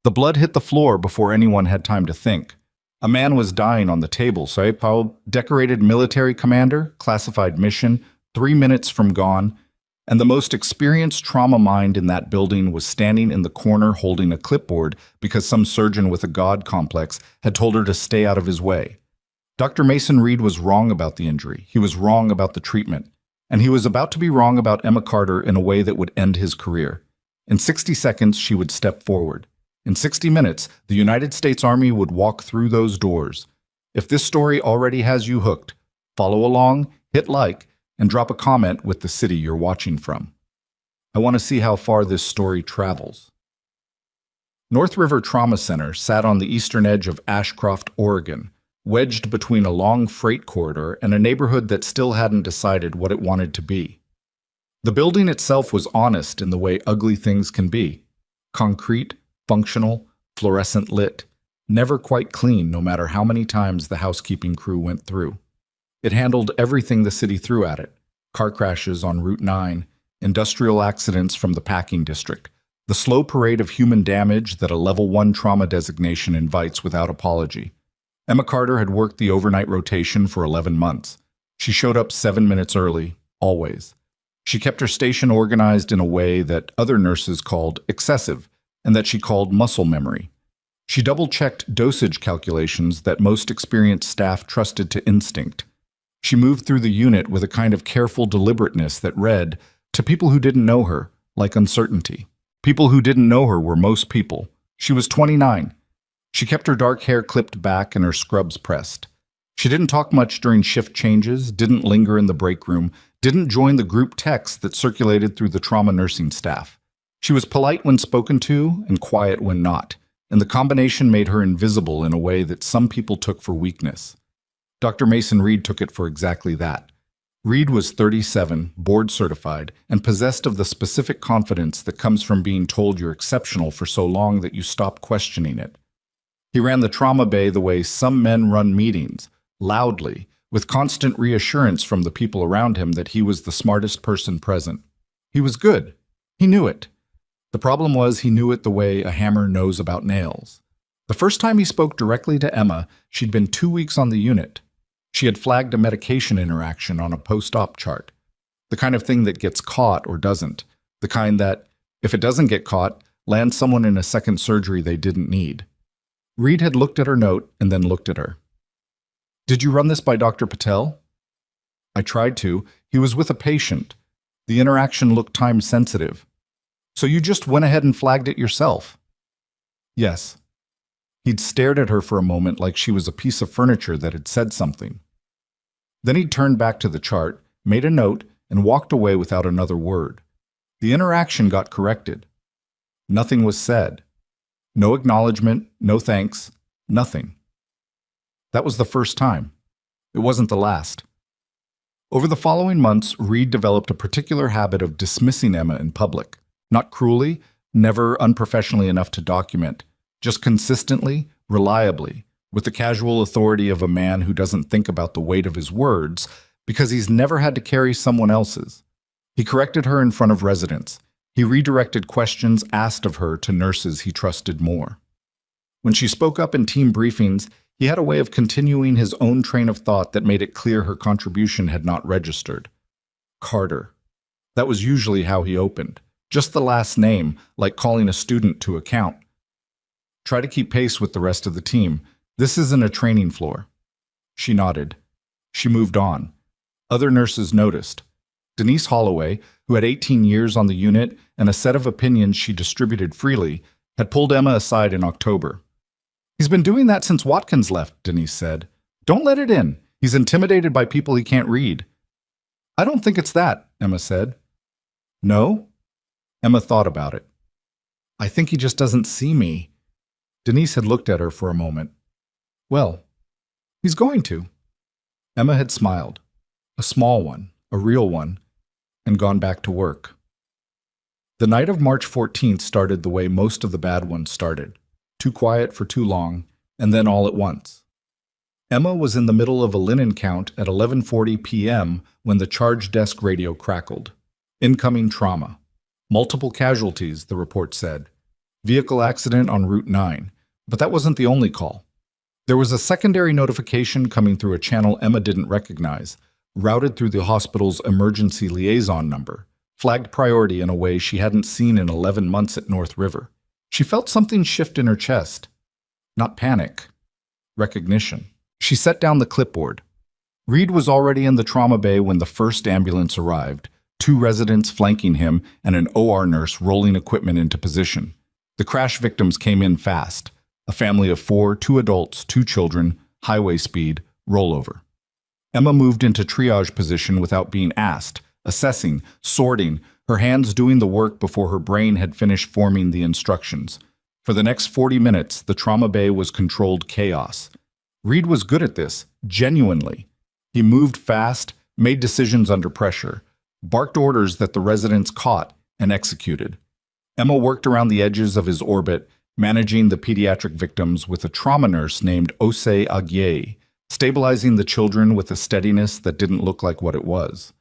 The blood hit the floor before anyone had time to think. A man was dying on the table, so Paul, decorated military commander, classified mission, 3 minutes from gone, and the most experienced trauma mind in that building was standing in the corner holding a clipboard because some surgeon with a god complex had told her to stay out of his way. Dr. Mason Reed was wrong about the injury. He was wrong about the treatment. And he was about to be wrong about Emma Carter in a way that would end his career. In 60 seconds, she would step forward. In 60 minutes, the United States Army would walk through those doors. If this story already has you hooked, follow along, hit like, and drop a comment with the city you're watching from. I want to see how far this story travels. North River Trauma Center sat on the eastern edge of Ashcroft, Oregon, wedged between a long freight corridor and a neighborhood that still hadn't decided what it wanted to be. The building itself was honest in the way ugly things can be. Concrete, functional, fluorescent lit, never quite clean no matter how many times the housekeeping crew went through. It handled everything the city threw at it: car crashes on Route 9, industrial accidents from the packing district, the slow parade of human damage that a Level 1 trauma designation invites without apology. Emma Carter had worked the overnight rotation for 11 months. She showed up 7 minutes early, always. She kept her station organized in a way that other nurses called excessive, and that she called muscle memory. She double-checked dosage calculations that most experienced staff trusted to instinct. She moved through the unit with a kind of careful deliberateness that read, to people who didn't know her, like uncertainty. People who didn't know her were most people. She was 29. She kept her dark hair clipped back and her scrubs pressed. She didn't talk much during shift changes, didn't linger in the break room, didn't join the group text that circulated through the trauma nursing staff. She was polite when spoken to and quiet when not, and the combination made her invisible in a way that some people took for weakness. Dr. Mason Reed took it for exactly that. Reed was 37, board certified, and possessed of the specific confidence that comes from being told you're exceptional for so long that you stop questioning it. He ran the trauma bay the way some men run meetings, loudly, with constant reassurance from the people around him that he was the smartest person present. He was good. He knew it. The problem was he knew it the way a hammer knows about nails. The first time he spoke directly to Emma, she'd been 2 weeks on the unit. She had flagged a medication interaction on a post-op chart. The kind of thing that gets caught or doesn't. The kind that, if it doesn't get caught, lands someone in a second surgery they didn't need. Reed had looked at her note and then looked at her. "Did you run this by Dr. Patel?" "I tried to. He was with a patient. The interaction looked time-sensitive." "So you just went ahead and flagged it yourself?" "Yes." He'd stared at her for a moment like she was a piece of furniture that had said something. Then he turned back to the chart, made a note, and walked away without another word. The interaction got corrected. Nothing was said. No acknowledgement, no thanks, nothing. That was the first time. It wasn't the last. Over the following months, Reed developed a particular habit of dismissing Emma in public. Not cruelly, never unprofessionally enough to document, just consistently, reliably, with the casual authority of a man who doesn't think about the weight of his words because he's never had to carry someone else's. He corrected her in front of residents. He redirected questions asked of her to nurses he trusted more. When she spoke up in team briefings, he had a way of continuing his own train of thought that made it clear her contribution had not registered. Carter. That was usually how he opened. Just the last name, like calling a student to account. Try to keep pace with the rest of the team. This isn't a training floor. She nodded. She moved on. Other nurses noticed. Denise Holloway, who had 18 years on the unit and a set of opinions she distributed freely, had pulled Emma aside in October. "He's been doing that since Watkins left," Denise said. "Don't let it in. He's intimidated by people he can't read." "I don't think it's that," Emma said. "No?" Emma thought about it. "I think he just doesn't see me." Denise had looked at her for a moment. "Well, he's going to." Emma had smiled. A small one, a real one, and gone back to work. The night of March 14th started the way most of the bad ones started. Too quiet for too long, and then all at once. Emma was in the middle of a linen count at 11:40 p.m. when the charge desk radio crackled. Incoming trauma. Multiple casualties, the report said. Vehicle accident on Route 9. But that wasn't the only call. There was a secondary notification coming through a channel Emma didn't recognize, routed through the hospital's emergency liaison number, flagged priority in a way she hadn't seen in 11 months at North River. She felt something shift in her chest. Not panic. Recognition. She set down the clipboard. Reed was already in the trauma bay when the first ambulance arrived, 2 residents flanking him and an OR nurse rolling equipment into position. The crash victims came in fast. A family of 4, 2 adults, 2 children, highway speed, rollover. Emma moved into triage position without being asked, assessing, sorting, her hands doing the work before her brain had finished forming the instructions. For the next 40 minutes, the trauma bay was controlled chaos. Reed was good at this, genuinely. He moved fast, made decisions under pressure, barked orders that the residents caught and executed. Emma worked around the edges of his orbit, managing the pediatric victims with a trauma nurse named Osei Agyei, stabilizing the children with a steadiness that didn't look like what it was.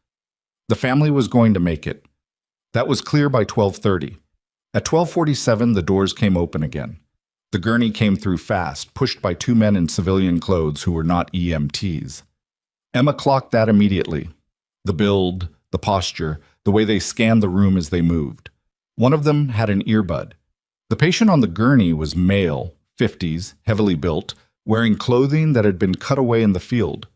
The family was going to make it. That was clear by 12:30. At 12:47, the doors came open again. The gurney came through fast, pushed by 2 men in civilian clothes who were not EMTs. Emma clocked that immediately. The build, the posture, the way they scanned the room as they moved. One of them had an earbud. The patient on the gurney was male, 50s, heavily built, wearing clothing that had been cut away in the field.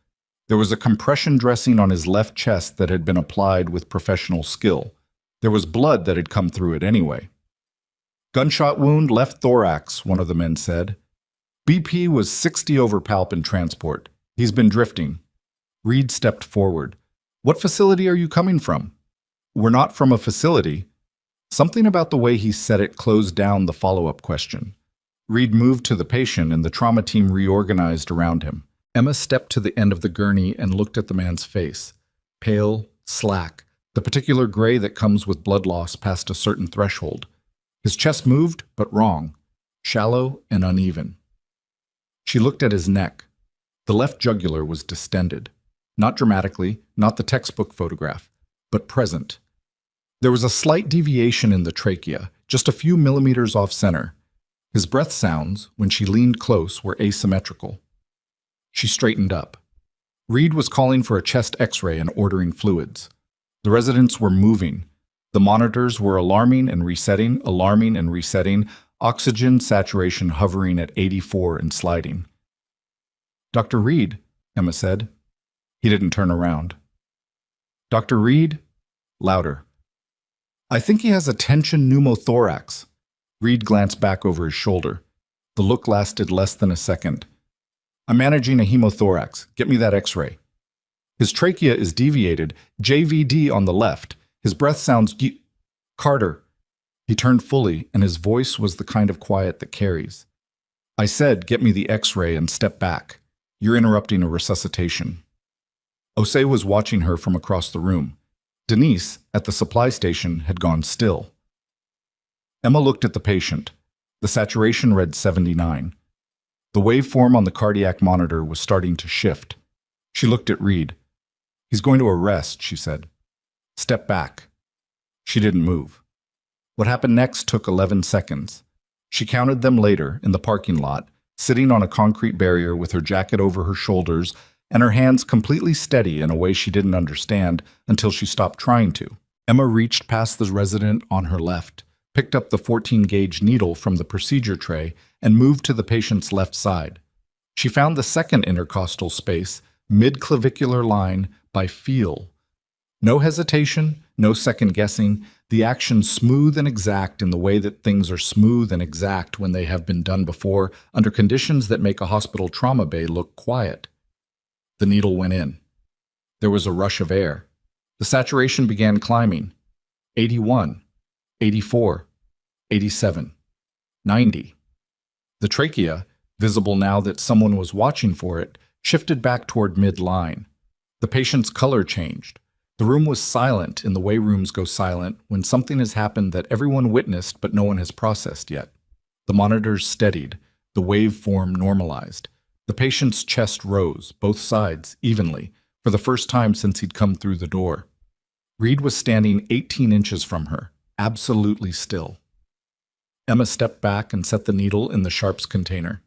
There was a compression dressing on his left chest that had been applied with professional skill. There was blood that had come through it anyway. Gunshot wound left thorax, one of the men said. BP was 60 over palp in transport. He's been drifting. Reed stepped forward. What facility are you coming from? We're not from a facility. Something about the way he said it closed down the follow-up question. Reed moved to the patient and the trauma team reorganized around him. Emma stepped to the end of the gurney and looked at the man's face. Pale, slack, the particular gray that comes with blood loss past a certain threshold. His chest moved, but wrong, shallow and uneven. She looked at his neck. The left jugular was distended. Not dramatically, not the textbook photograph, but present. There was a slight deviation in the trachea, just a few millimeters off center. His breath sounds, when she leaned close, were asymmetrical. She straightened up. Reed was calling for a chest x-ray and ordering fluids. The residents were moving. The monitors were alarming and resetting, oxygen saturation hovering at 84 and sliding. Dr. Reed, Emma said. He didn't turn around. Dr. Reed? Louder. I think he has a tension pneumothorax. Reed glanced back over his shoulder. The look lasted less than a second. I'm managing a hemothorax. Get me that x-ray. His trachea is deviated, JVD on the left. His breath sounds Carter. He turned fully, and his voice was the kind of quiet that carries. I said, get me the x-ray and step back. You're interrupting a resuscitation. Osei was watching her from across the room. Denise, at the supply station, had gone still. Emma looked at the patient. The saturation read 79. The waveform on the cardiac monitor was starting to shift. She looked at Reed. He's going to arrest, she said. Step back. She didn't move. What happened next took 11 seconds. She counted them later, in the parking lot, sitting on a concrete barrier with her jacket over her shoulders and her hands completely steady in a way she didn't understand until she stopped trying to. Emma reached past the resident on her left, picked up the 14-gauge needle from the procedure tray, and moved to the patient's left side. She found the second intercostal space, mid-clavicular line, by feel. No hesitation, no second-guessing, the action smooth and exact in the way that things are smooth and exact when they have been done before under conditions that make a hospital trauma bay look quiet. The needle went in. There was a rush of air. The saturation began climbing. 81, 84, 87, 90. The trachea, visible now that someone was watching for it, shifted back toward midline. The patient's color changed. The room was silent in the way rooms go silent when something has happened that everyone witnessed but no one has processed yet. The monitors steadied. The waveform normalized. The patient's chest rose, both sides, evenly, for the first time since he'd come through the door. Reed was standing 18 inches from her, absolutely still. Emma stepped back and set the needle in the sharps container.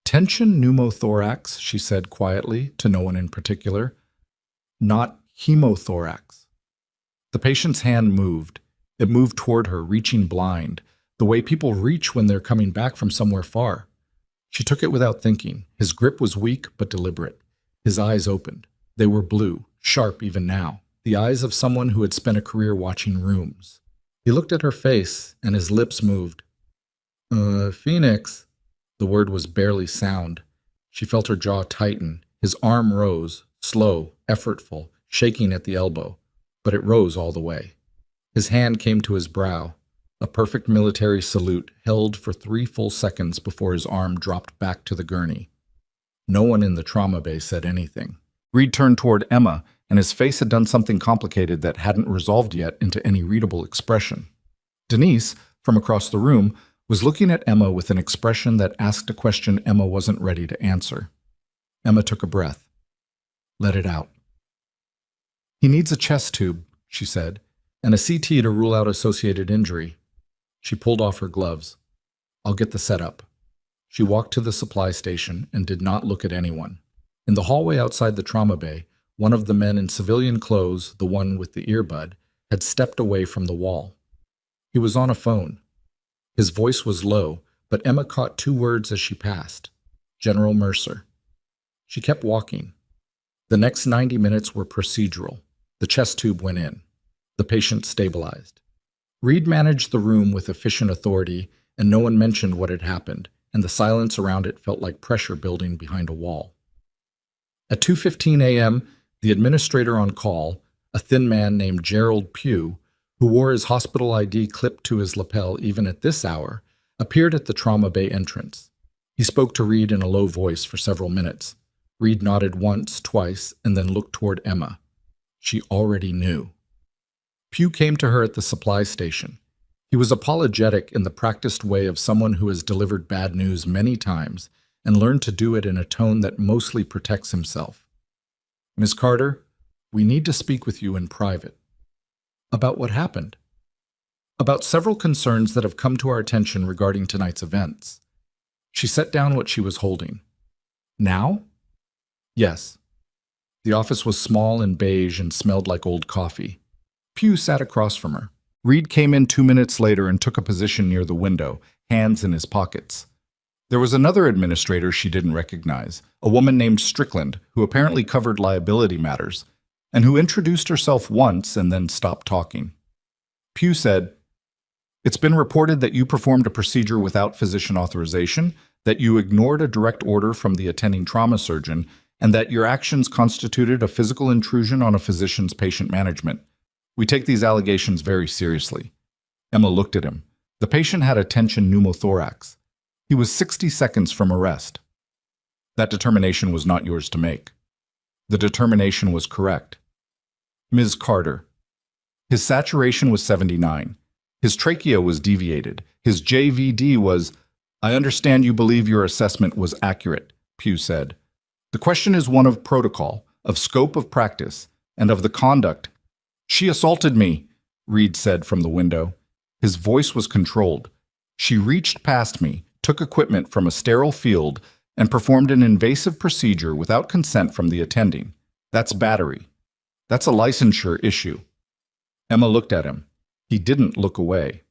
Tension pneumothorax, she said quietly, to no one in particular. Not hemothorax. The patient's hand moved. It moved toward her, reaching blind, the way people reach when they're coming back from somewhere far. She took it without thinking. His grip was weak but deliberate. His eyes opened. They were blue, sharp even now, the eyes of someone who had spent a career watching rooms. He looked at her face, and his lips moved. Phoenix. The word was barely sound. She felt her jaw tighten. His arm rose, slow, effortful, shaking at the elbow, but it rose all the way. His hand came to his brow, a perfect military salute held for 3 full seconds before his arm dropped back to the gurney. No one in the trauma bay said anything. Reed turned toward Emma, and his face had done something complicated that hadn't resolved yet into any readable expression. Denise, from across the room, was looking at Emma with an expression that asked a question Emma wasn't ready to answer. Emma took a breath. Let it out. He needs a chest tube, she said, and a CT to rule out associated injury. She pulled off her gloves. I'll get the setup. She walked to the supply station and did not look at anyone. In the hallway outside the trauma bay, one of the men in civilian clothes, the one with the earbud, had stepped away from the wall. He was on a phone. His voice was low, but Emma caught 2 words as she passed. General Mercer. She kept walking. The next 90 minutes were procedural. The chest tube went in. The patient stabilized. Reed managed the room with efficient authority, and no one mentioned what had happened, and the silence around it felt like pressure building behind a wall. At 2:15 a.m., the administrator on call, a thin man named Gerald Pugh, who wore his hospital ID clipped to his lapel even at this hour, appeared at the trauma bay entrance. He spoke to Reed in a low voice for several minutes. Reed nodded once, twice, and then looked toward Emma. She already knew. Pugh came to her at the supply station. He was apologetic in the practiced way of someone who has delivered bad news many times and learned to do it in a tone that mostly protects himself. Miss Carter, we need to speak with you in private. About what happened? About several concerns that have come to our attention regarding tonight's events. She set down what she was holding. Now? Yes. The office was small and beige and smelled like old coffee. Pugh sat across from her. Reed came in 2 minutes later and took a position near the window, hands in his pockets. There was another administrator she didn't recognize, a woman named Strickland, who apparently covered liability matters, and who introduced herself once and then stopped talking. Pugh said, "It's been reported that you performed a procedure without physician authorization, that you ignored a direct order from the attending trauma surgeon, and that your actions constituted a physical intrusion on a physician's patient management. We take these allegations very seriously." Emma looked at him. The patient had a tension pneumothorax. He was 60 seconds from arrest. That determination was not yours to make. The determination was correct. Ms. Carter. His saturation was 79. His trachea was deviated. His JVD was... I understand you believe your assessment was accurate, Pugh said. The question is one of protocol, of scope of practice, and of the conduct. She assaulted me, Reed said from the window. His voice was controlled. She reached past me, took equipment from a sterile field, and performed an invasive procedure without consent from the attending. That's battery. That's a licensure issue. Emma looked at him. He didn't look away.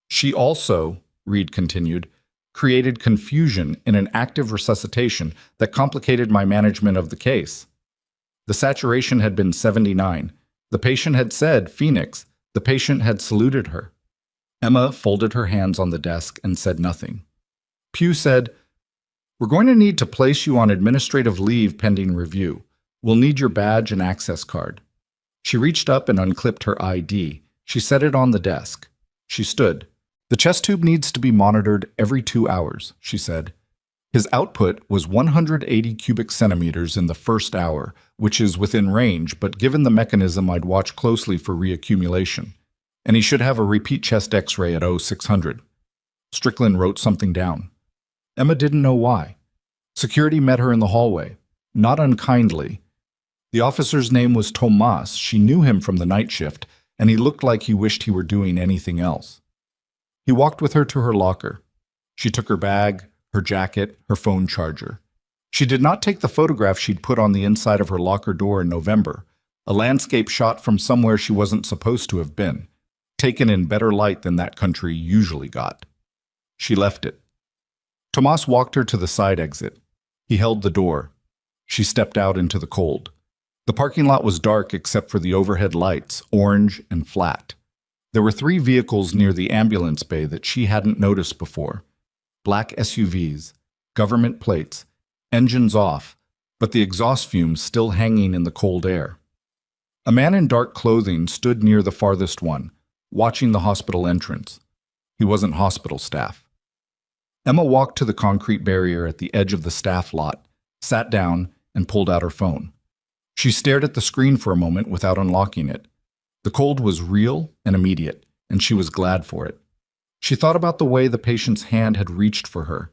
She also, Reed continued, created confusion in an active resuscitation that complicated my management of the case. The saturation had been 79. The patient had said, Phoenix. The patient had saluted her. Emma folded her hands on the desk and said nothing. Pugh said, "We're going to need to place you on administrative leave pending review. We'll need your badge and access card." She reached up and unclipped her ID. She set it on the desk. She stood. "The chest tube needs to be monitored every 2 hours," she said. His output was 180 cubic centimeters in the first hour, which is within range, but given the mechanism, I'd watch closely for reaccumulation. And he should have a repeat chest x-ray at 0600. Strickland wrote something down. Emma didn't know why. Security met her in the hallway. Not unkindly. The officer's name was Tomas. She knew him from the night shift, and he looked like he wished he were doing anything else. He walked with her to her locker. She took her bag, her jacket, her phone charger. She did not take the photograph she'd put on the inside of her locker door in November, a landscape shot from somewhere she wasn't supposed to have been, taken in better light than that country usually got. She left it. Tomas walked her to the side exit. He held the door. She stepped out into the cold. The parking lot was dark except for the overhead lights, orange and flat. There were 3 vehicles near the ambulance bay that she hadn't noticed before. Black SUVs, government plates, engines off, but the exhaust fumes still hanging in the cold air. A man in dark clothing stood near the farthest one, watching the hospital entrance. He wasn't hospital staff. Emma walked to the concrete barrier at the edge of the staff lot, sat down, and pulled out her phone. She stared at the screen for a moment without unlocking it. The cold was real and immediate, and she was glad for it. She thought about the way the patient's hand had reached for her.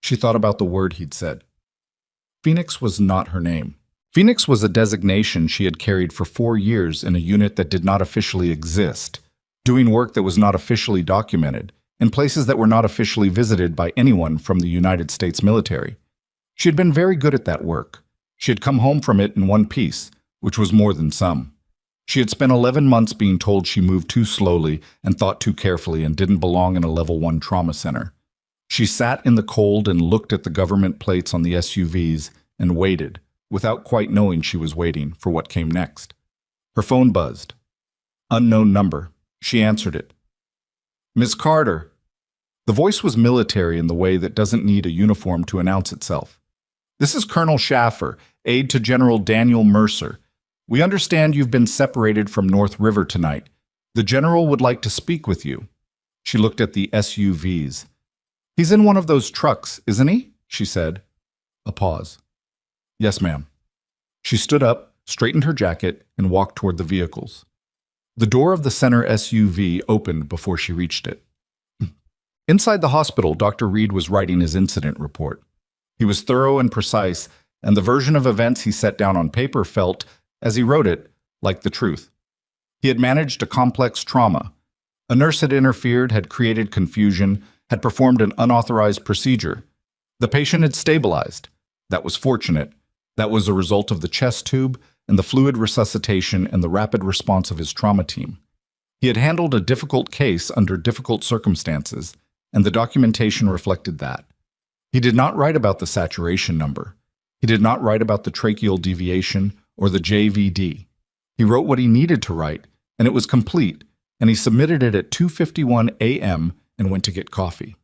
She thought about the word he'd said. Phoenix was not her name. Phoenix was a designation she had carried for 4 years in a unit that did not officially exist, doing work that was not officially documented, in places that were not officially visited by anyone from the United States military. She had been very good at that work. She had come home from it in one piece, which was more than some. She had spent 11 months being told she moved too slowly and thought too carefully and didn't belong in a level 1 trauma center. She sat in the cold and looked at the government plates on the SUVs and waited, without quite knowing she was waiting, for what came next. Her phone buzzed. Unknown number. She answered it. "Miss Carter." The voice was military in the way that doesn't need a uniform to announce itself. "This is Colonel Schaffer, aide to General Daniel Mercer. We understand you've been separated from North River tonight. The general would like to speak with you." She looked at the SUVs. "He's in one of those trucks, isn't he?" she said. A pause. "Yes, ma'am." She stood up, straightened her jacket, and walked toward the vehicles. The door of the center SUV opened before she reached it. Inside the hospital, Dr. Reed was writing his incident report. He was thorough and precise, and the version of events he set down on paper felt, as he wrote it, like the truth. He had managed a complex trauma. A nurse had interfered, had created confusion, had performed an unauthorized procedure. The patient had stabilized. That was fortunate. That was a result of the chest tube and the fluid resuscitation and the rapid response of his trauma team. He had handled a difficult case under difficult circumstances, and the documentation reflected that. He did not write about the saturation number. He did not write about the tracheal deviation or the JVD. He wrote what he needed to write, and it was complete, and he submitted it at 2:51 a.m. and went to get coffee.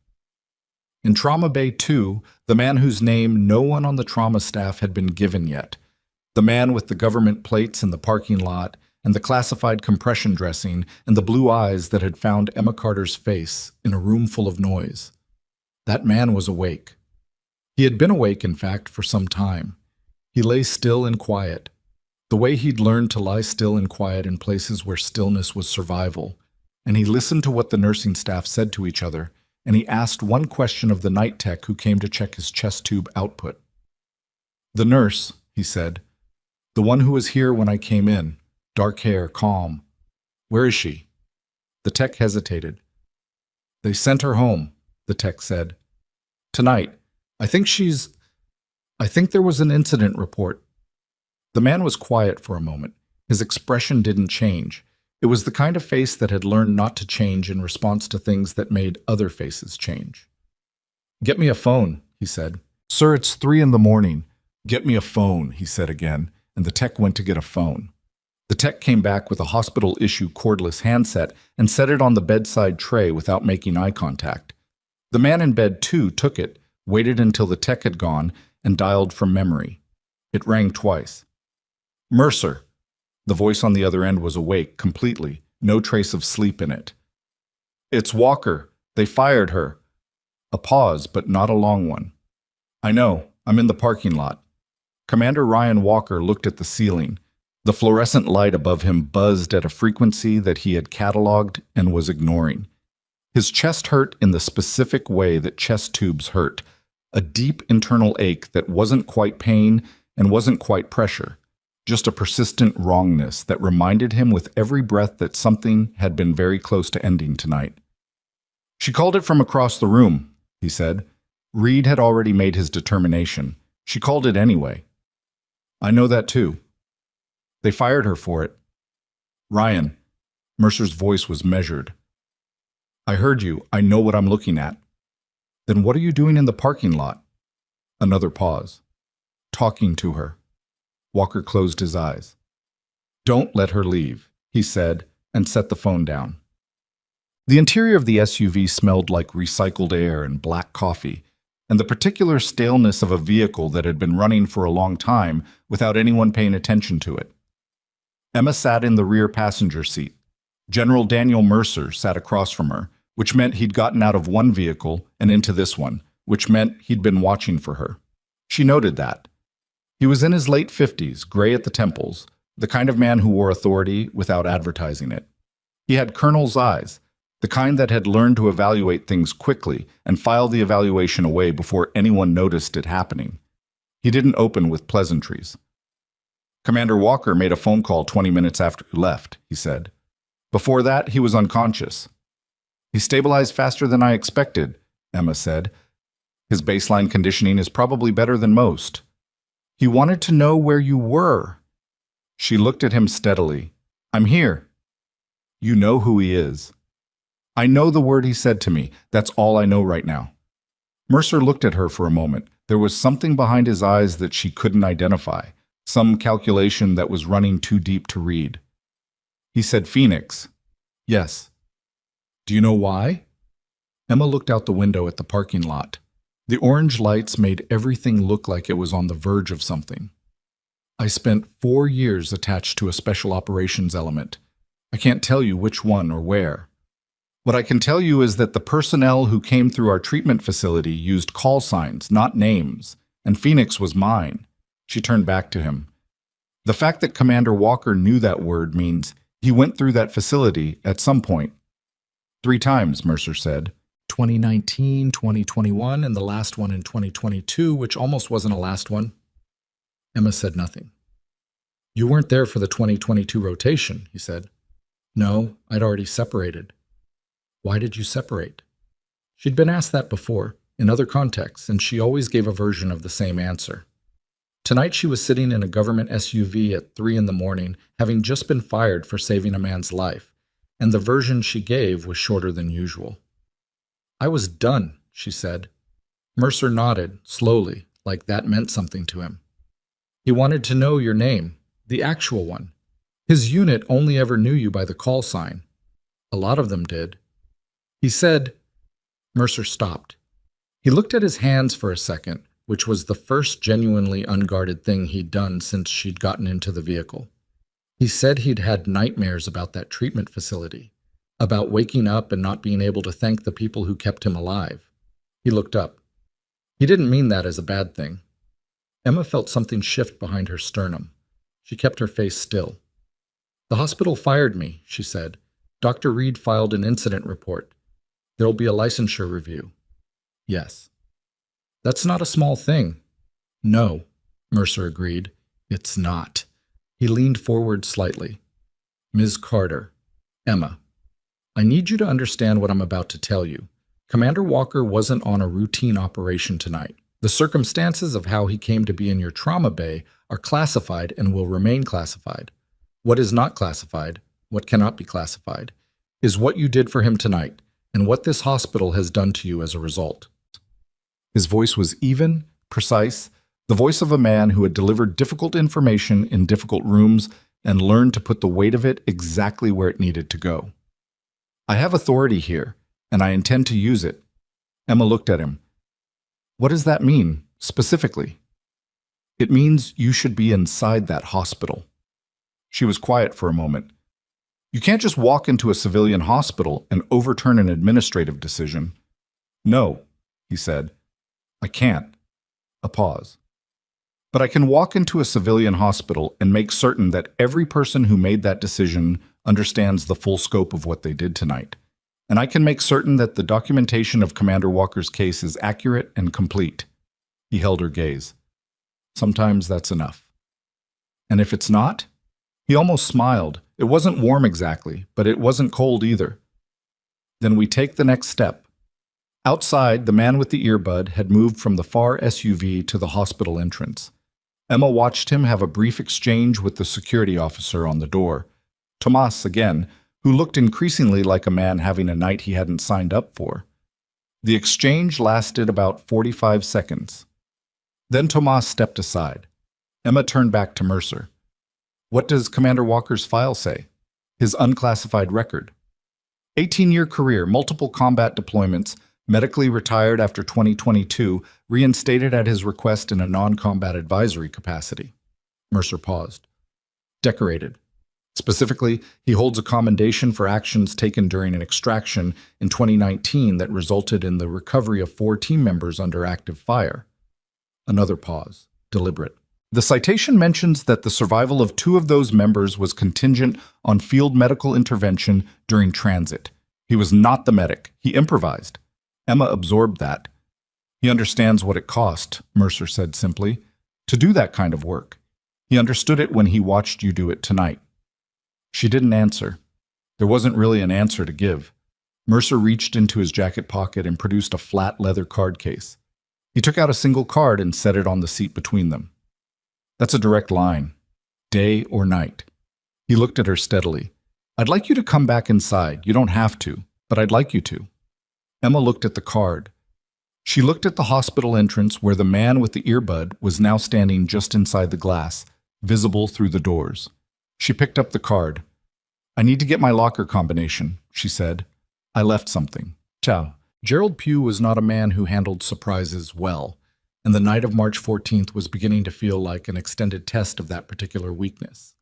In Trauma Bay 2, the man whose name no one on the trauma staff had been given yet, the man with the government plates in the parking lot and the classified compression dressing and the blue eyes that had found Emma Carter's face in a room full of noise. That man was awake. He had been awake, in fact, for some time. He lay still and quiet, the way he'd learned to lie still and quiet in places where stillness was survival, and he listened to what the nursing staff said to each other, and he asked one question of the night tech who came to check his chest tube output. "The nurse," he said, "the one who was here when I came in, dark hair, calm. Where is she?" The tech hesitated. "They sent her home," the tech said. "Tonight. I think there was an incident report." The man was quiet for a moment. His expression didn't change. It was the kind of face that had learned not to change in response to things that made other faces change. "Get me a phone," he said. "Sir, it's 3 a.m. "Get me a phone," he said again, and the tech went to get a phone. The tech came back with a hospital-issue cordless handset and set it on the bedside tray without making eye contact. The man in bed 2 took it, waited until the tech had gone, and dialed from memory. It rang twice. "Mercer." The voice on the other end was awake, completely, no trace of sleep in it. "It's Walker. They fired her." A pause, but not a long one. "I know. I'm in the parking lot." Commander Ryan Walker looked at the ceiling. The fluorescent light above him buzzed at a frequency that he had cataloged and was ignoring. His chest hurt in the specific way that chest tubes hurt, a deep internal ache that wasn't quite pain and wasn't quite pressure, just a persistent wrongness that reminded him with every breath that something had been very close to ending tonight. She called it from across the room, he said. Reed had already made his determination. She called it anyway. I know that too. They fired her for it. Ryan, Mercer's voice was measured. I heard you. I know what I'm looking at. Then what are you doing in the parking lot? Another pause. Talking to her. Walker closed his eyes. Don't let her leave, he said, and set the phone down. The interior of the SUV smelled like recycled air and black coffee, and the particular staleness of a vehicle that had been running for a long time without anyone paying attention to it. Emma sat in the rear passenger seat. General Daniel Mercer sat across from her, which meant he'd gotten out of one vehicle and into this one, which meant he'd been watching for her. She noted that. He was in his late 50s, gray at the temples, the kind of man who wore authority without advertising it. He had colonel's eyes, the kind that had learned to evaluate things quickly and file the evaluation away before anyone noticed it happening. He didn't open with pleasantries. Commander Walker made a phone call 20 minutes after you left, he said. Before that, he was unconscious. He stabilized faster than I expected, Emma said. His baseline conditioning is probably better than most. He wanted to know where you were. She looked at him steadily. I'm here. You know who he is. I know the word he said to me. That's all I know right now. Mercer looked at her for a moment. There was something behind his eyes that she couldn't identify, some calculation that was running too deep to read. He said Phoenix. Yes. Do you know why? Emma looked out the window at the parking lot. The orange lights made everything look like it was on the verge of something. I spent 4 years attached to a special operations element. I can't tell you which one or where. What I can tell you is that the personnel who came through our treatment facility used call signs, not names, and Phoenix was mine. She turned back to him. The fact that Commander Walker knew that word means he went through that facility at some point. 3 times, Mercer said. 2019, 2021, and the last one in 2022, which almost wasn't a last one. Emma said nothing. You weren't there for the 2022 rotation, he said. No, I'd already separated. Why did you separate? She'd been asked that before, in other contexts, and she always gave a version of the same answer. Tonight she was sitting in a government SUV at 3 in the morning, having just been fired for saving a man's life, and the version she gave was shorter than usual. I was done, she said. Mercer nodded, slowly, like that meant something to him. He wanted to know your name, the actual one. His unit only ever knew you by the call sign. A lot of them did. He said, Mercer stopped. He looked at his hands for a second, which was the first genuinely unguarded thing he'd done since she'd gotten into the vehicle. He said he'd had nightmares about that treatment facility, about waking up and not being able to thank the people who kept him alive. He looked up. He didn't mean that as a bad thing. Emma felt something shift behind her sternum. She kept her face still. The hospital fired me, she said. Dr. Reed filed an incident report. There'll be a licensure review. Yes. That's not a small thing. No, Mercer agreed. It's not. He leaned forward slightly. Ms. Carter, Emma, I need you to understand what I'm about to tell you. Commander Walker wasn't on a routine operation tonight. The circumstances of how he came to be in your trauma bay are classified and will remain classified. What is not classified, what cannot be classified, is what you did for him tonight and what this hospital has done to you as a result. His voice was even, precise, the voice of a man who had delivered difficult information in difficult rooms and learned to put the weight of it exactly where it needed to go. I have authority here, and I intend to use it. Emma looked at him. What does that mean, specifically? It means you should be inside that hospital. She was quiet for a moment. You can't just walk into a civilian hospital and overturn an administrative decision. No, he said. I can't. A pause. But I can walk into a civilian hospital and make certain that every person who made that decision understands the full scope of what they did tonight. And I can make certain that the documentation of Commander Walker's case is accurate and complete. He held her gaze. Sometimes that's enough. And if it's not? He almost smiled. It wasn't warm exactly, but it wasn't cold either. Then we take the next step, Outside, the man with the earbud had moved from the far SUV to the hospital entrance. Emma watched him have a brief exchange with the security officer on the door. Tomas, again, who looked increasingly like a man having a night he hadn't signed up for. The exchange lasted about 45 seconds. Then Tomas stepped aside. Emma turned back to Mercer. What does Commander Walker's file say? His unclassified record. 18-year career, multiple combat deployments, medically retired after 2022, reinstated at his request in a non-combat advisory capacity. Mercer paused. Decorated. Specifically, he holds a commendation for actions taken during an extraction in 2019 that resulted in the recovery of 4 team members under active fire. Another pause, deliberate. The citation mentions that the survival of 2 of those members was contingent on field medical intervention during transit. He was not the medic. He improvised. Emma absorbed that. He understands what it cost, Mercer said simply, to do that kind of work. He understood it when he watched you do it tonight. She didn't answer. There wasn't really an answer to give. Mercer reached into his jacket pocket and produced a flat leather card case. He took out a single card and set it on the seat between them. That's a direct line. Day or night. He looked at her steadily. I'd like you to come back inside. You don't have to, but I'd like you to. Emma looked at the card. She looked at the hospital entrance where the man with the earbud was now standing just inside the glass, visible through the doors. She picked up the card. I need to get my locker combination, she said. I left something. Ciao. Gerald Pugh was not a man who handled surprises well, and the night of March 14th was beginning to feel like an extended test of that particular weakness.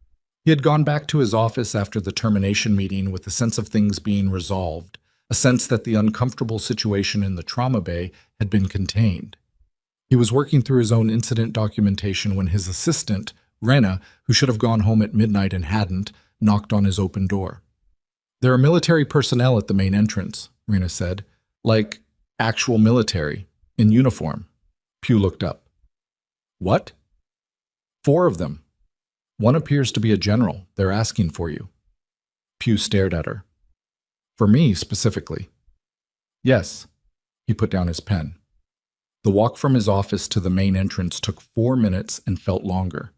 He had gone back to his office after the termination meeting with a sense of things being resolved, a sense that the uncomfortable situation in the trauma bay had been contained. He was working through his own incident documentation when his assistant, Rena, who should have gone home at midnight and hadn't, knocked on his open door. There are military personnel at the main entrance, Rena said, like actual military, in uniform. Pugh looked up. What? 4 of them. One appears to be a general. They're asking for you. Pugh stared at her. For me, specifically. Yes. He put down his pen. The walk from his office to the main entrance took 4 minutes and felt longer.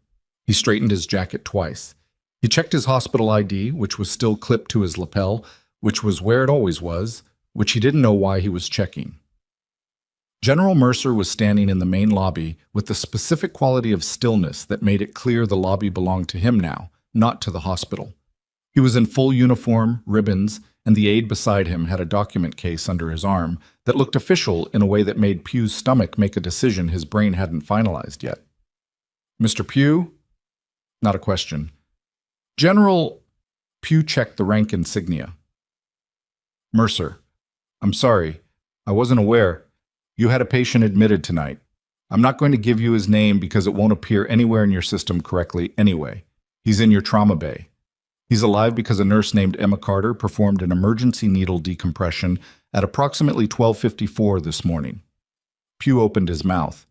He straightened his jacket twice. He checked his hospital ID, which was still clipped to his lapel, which was where it always was, which he didn't know why he was checking. General Mercer was standing in the main lobby with the specific quality of stillness that made it clear the lobby belonged to him now, not to the hospital. He was in full uniform, ribbons, and the aide beside him had a document case under his arm that looked official in a way that made Pugh's stomach make a decision his brain hadn't finalized yet. Mr. Pugh? Not a question. General, Pugh checked the rank insignia. Mercer, I'm sorry. I wasn't aware. You had a patient admitted tonight. I'm not going to give you his name because it won't appear anywhere in your system correctly anyway. He's in your trauma bay. He's alive because a nurse named Emma Carter performed an emergency needle decompression at approximately 12:54 this morning. Pugh opened his mouth.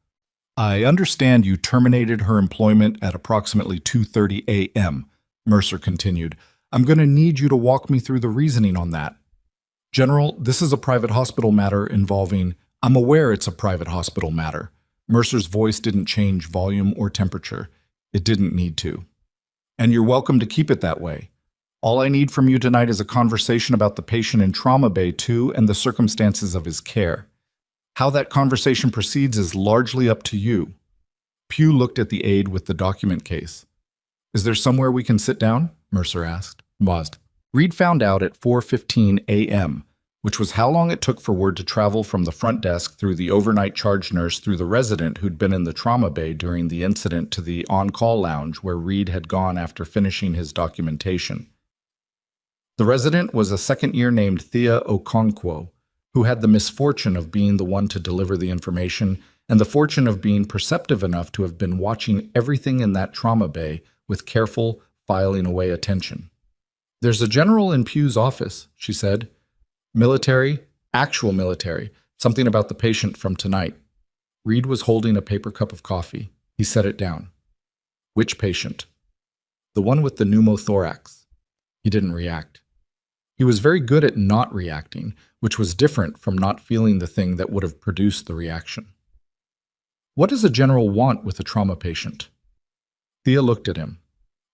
I understand you terminated her employment at approximately 2:30 a.m., Mercer continued. I'm going to need you to walk me through the reasoning on that. General, this is a private hospital matter involving... I'm aware it's a private hospital matter. Mercer's voice didn't change volume or temperature. It didn't need to. And you're welcome to keep it that way. All I need from you tonight is a conversation about the patient in Trauma Bay 2 and the circumstances of his care. How that conversation proceeds is largely up to you. Pugh looked at the aide with the document case. Is there somewhere we can sit down? Mercer asked. Reed found out at 4:15 a.m., which was how long it took for word to travel from the front desk through the overnight charge nurse through the resident who'd been in the trauma bay during the incident to the on-call lounge where Reed had gone after finishing his documentation. The resident was a second-year named Thea Okonkwo, who had the misfortune of being the one to deliver the information and the fortune of being perceptive enough to have been watching everything in that trauma bay with careful, filing away attention. There's a general in Pugh's office, she said. Military, actual military, something about the patient from tonight. Reed was holding a paper cup of coffee. He set it down. Which patient? The one with the pneumothorax. He didn't react. He was very good at not reacting, which was different from not feeling the thing that would have produced the reaction. What does a general want with a trauma patient? Thea looked at him.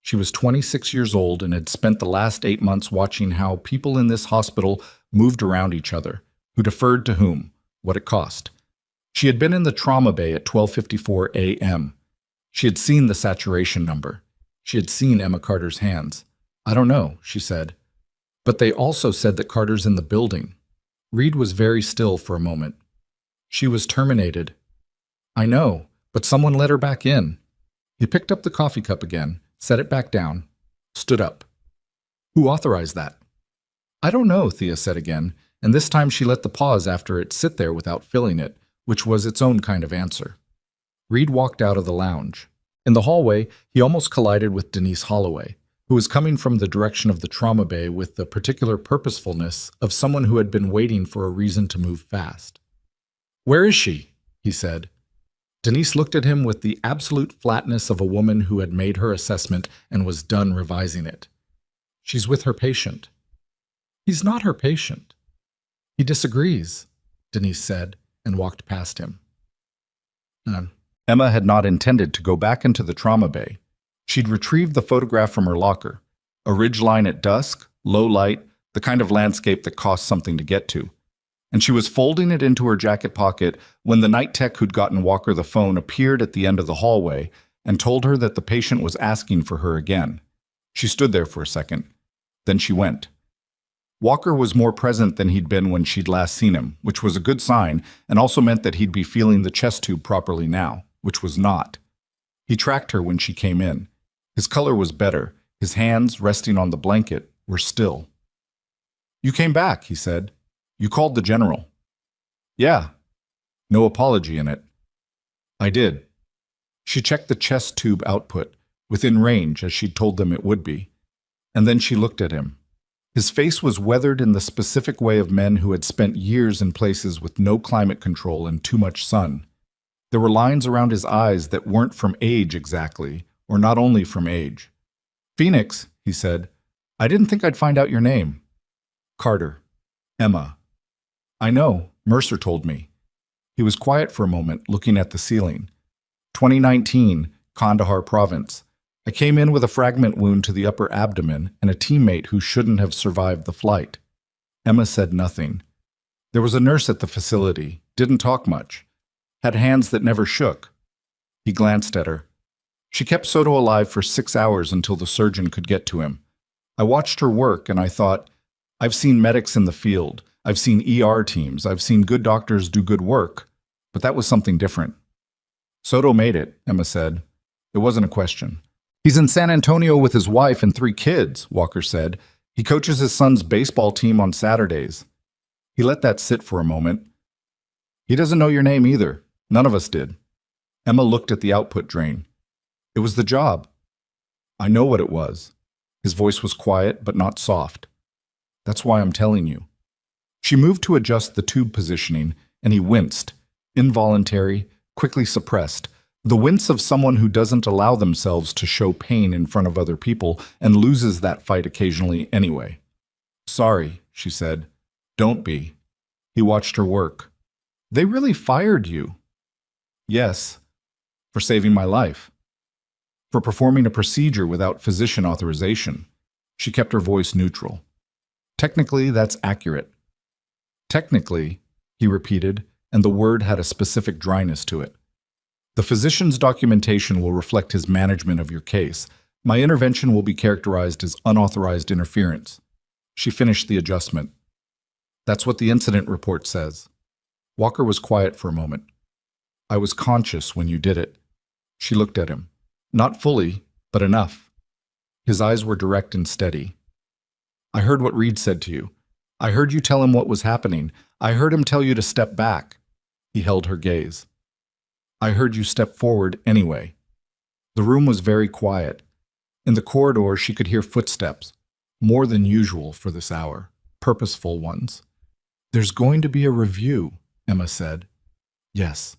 She was 26 years old and had spent the last 8 months watching how people in this hospital moved around each other, who deferred to whom, what it cost. She had been in the trauma bay at 12:54 a.m. She had seen the saturation number. She had seen Emma Carter's hands. I don't know, she said. But they also said that Carter's in the building. Reed was very still for a moment. She was terminated. I know, but someone let her back in. He picked up the coffee cup again, set it back down, stood up. Who authorized that? I don't know, Thea said again, and this time she let the pause after it sit there without filling it, which was its own kind of answer. Reed walked out of the lounge. In the hallway, he almost collided with Denise Holloway, who was coming from the direction of the trauma bay with the particular purposefulness of someone who had been waiting for a reason to move fast. Where is she? He said. Denise looked at him with the absolute flatness of a woman who had made her assessment and was done revising it. She's with her patient. He's not her patient. He disagrees, Denise said, and walked past him. Emma had not intended to go back into the trauma bay. She'd retrieved the photograph from her locker. A ridgeline at dusk, low light, the kind of landscape that costs something to get to. And she was folding it into her jacket pocket when the night tech who'd gotten Walker the phone appeared at the end of the hallway and told her that the patient was asking for her again. She stood there for a second. Then she went. Walker was more present than he'd been when she'd last seen him, which was a good sign, and also meant that he'd be feeling the chest tube properly now, which was not. He tracked her when she came in. His color was better. His hands, resting on the blanket, were still. You came back, he said. You called the general. Yeah. No apology in it. I did. She checked the chest tube output, within range as she'd told them it would be. And then she looked at him. His face was weathered in the specific way of men who had spent years in places with no climate control and too much sun. There were lines around his eyes that weren't from age exactly, or not only from age. Phoenix, he said, I didn't think I'd find out your name. Carter. Emma. I know, Mercer told me. He was quiet for a moment, looking at the ceiling. 2019, Kandahar Province. I came in with a fragment wound to the upper abdomen and a teammate who shouldn't have survived the flight. Emma said nothing. There was a nurse at the facility, didn't talk much, had hands that never shook. He glanced at her. She kept Soto alive for 6 hours until the surgeon could get to him. I watched her work and I thought, I've seen medics in the field, I've seen ER teams, I've seen good doctors do good work, but that was something different. Soto made it, Emma said. It wasn't a question. He's in San Antonio with his wife and 3 kids, Walker said. He coaches his son's baseball team on Saturdays. He let that sit for a moment. He doesn't know your name either. None of us did. Emma looked at the output drain. It was the job. I know what it was. His voice was quiet, but not soft. That's why I'm telling you. She moved to adjust the tube positioning, and he winced, involuntary, quickly suppressed, the wince of someone who doesn't allow themselves to show pain in front of other people and loses that fight occasionally anyway. Sorry, she said. Don't be. He watched her work. They really fired you. Yes, for saving my life. For performing a procedure without physician authorization. She kept her voice neutral. Technically, that's accurate. Technically, he repeated, and the word had a specific dryness to it. The physician's documentation will reflect his management of your case. My intervention will be characterized as unauthorized interference. She finished the adjustment. That's what the incident report says. Walker was quiet for a moment. I was conscious when you did it. She looked at him. Not fully, but enough. His eyes were direct and steady. I heard what Reed said to you. I heard you tell him what was happening. I heard him tell you to step back. He held her gaze. I heard you step forward anyway. The room was very quiet. In the corridor, she could hear footsteps, more than usual for this hour, purposeful ones. There's going to be a review, Emma said. Yes.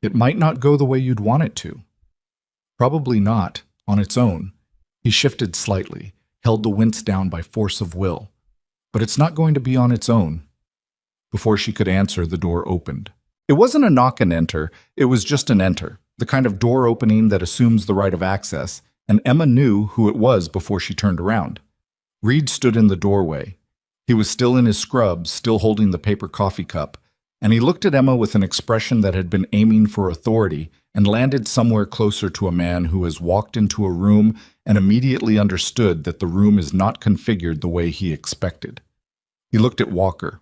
It might not go the way you'd want it to. Probably not, on its own. He shifted slightly, held the wince down by force of will. But it's not going to be on its own. Before she could answer, the door opened. It wasn't a knock and enter, it was just an enter, the kind of door opening that assumes the right of access, and Emma knew who it was before she turned around. Reed stood in the doorway. He was still in his scrubs, still holding the paper coffee cup, and he looked at Emma with an expression that had been aiming for authority and landed somewhere closer to a man who has walked into a room and immediately understood that the room is not configured the way he expected. He looked at Walker.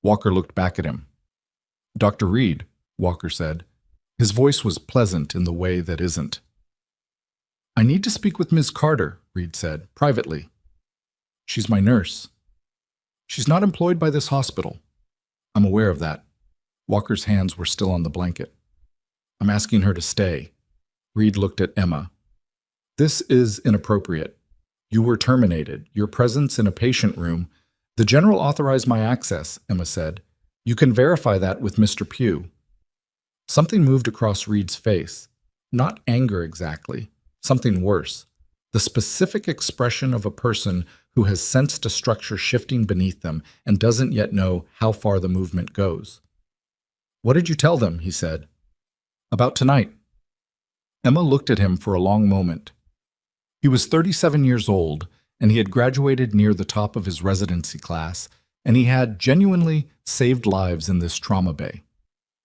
Walker looked back at him. "Dr. Reed," Walker said. His voice was pleasant in the way that isn't. "I need to speak with Ms. Carter," Reed said, "privately. She's my nurse. She's not employed by this hospital. I'm aware of that." Walker's hands were still on the blanket. "I'm asking her to stay." Reed looked at Emma. "This is inappropriate. You were terminated. Your presence in a patient room. The general authorized my access," Emma said. "You can verify that with Mr. Pugh." Something moved across Reed's face. Not anger exactly. Something worse. The specific expression of a person who has sensed a structure shifting beneath them and doesn't yet know how far the movement goes. "What did you tell them?" he said. "About tonight." Emma looked at him for a long moment. He was 37 years old, and he had graduated near the top of his residency class, and he had genuinely saved lives in this trauma bay.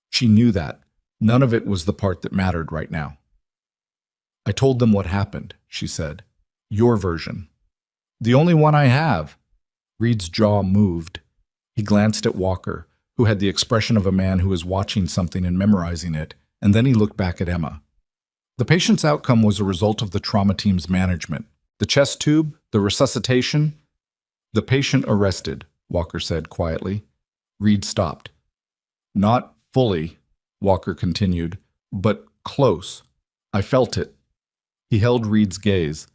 She knew that. None of it was the part that mattered right now. "I told them what happened," she said. "Your version." "The only one I have." Reed's jaw moved. He glanced at Walker, who had the expression of a man who is watching something and memorizing it, and then he looked back at Emma. "The patient's outcome was a result of the trauma team's management. The chest tube, the resuscitation." "The patient arrested," Walker said quietly. Reed stopped. "Not fully," Walker continued, "but close. I felt it." He held Reed's gaze.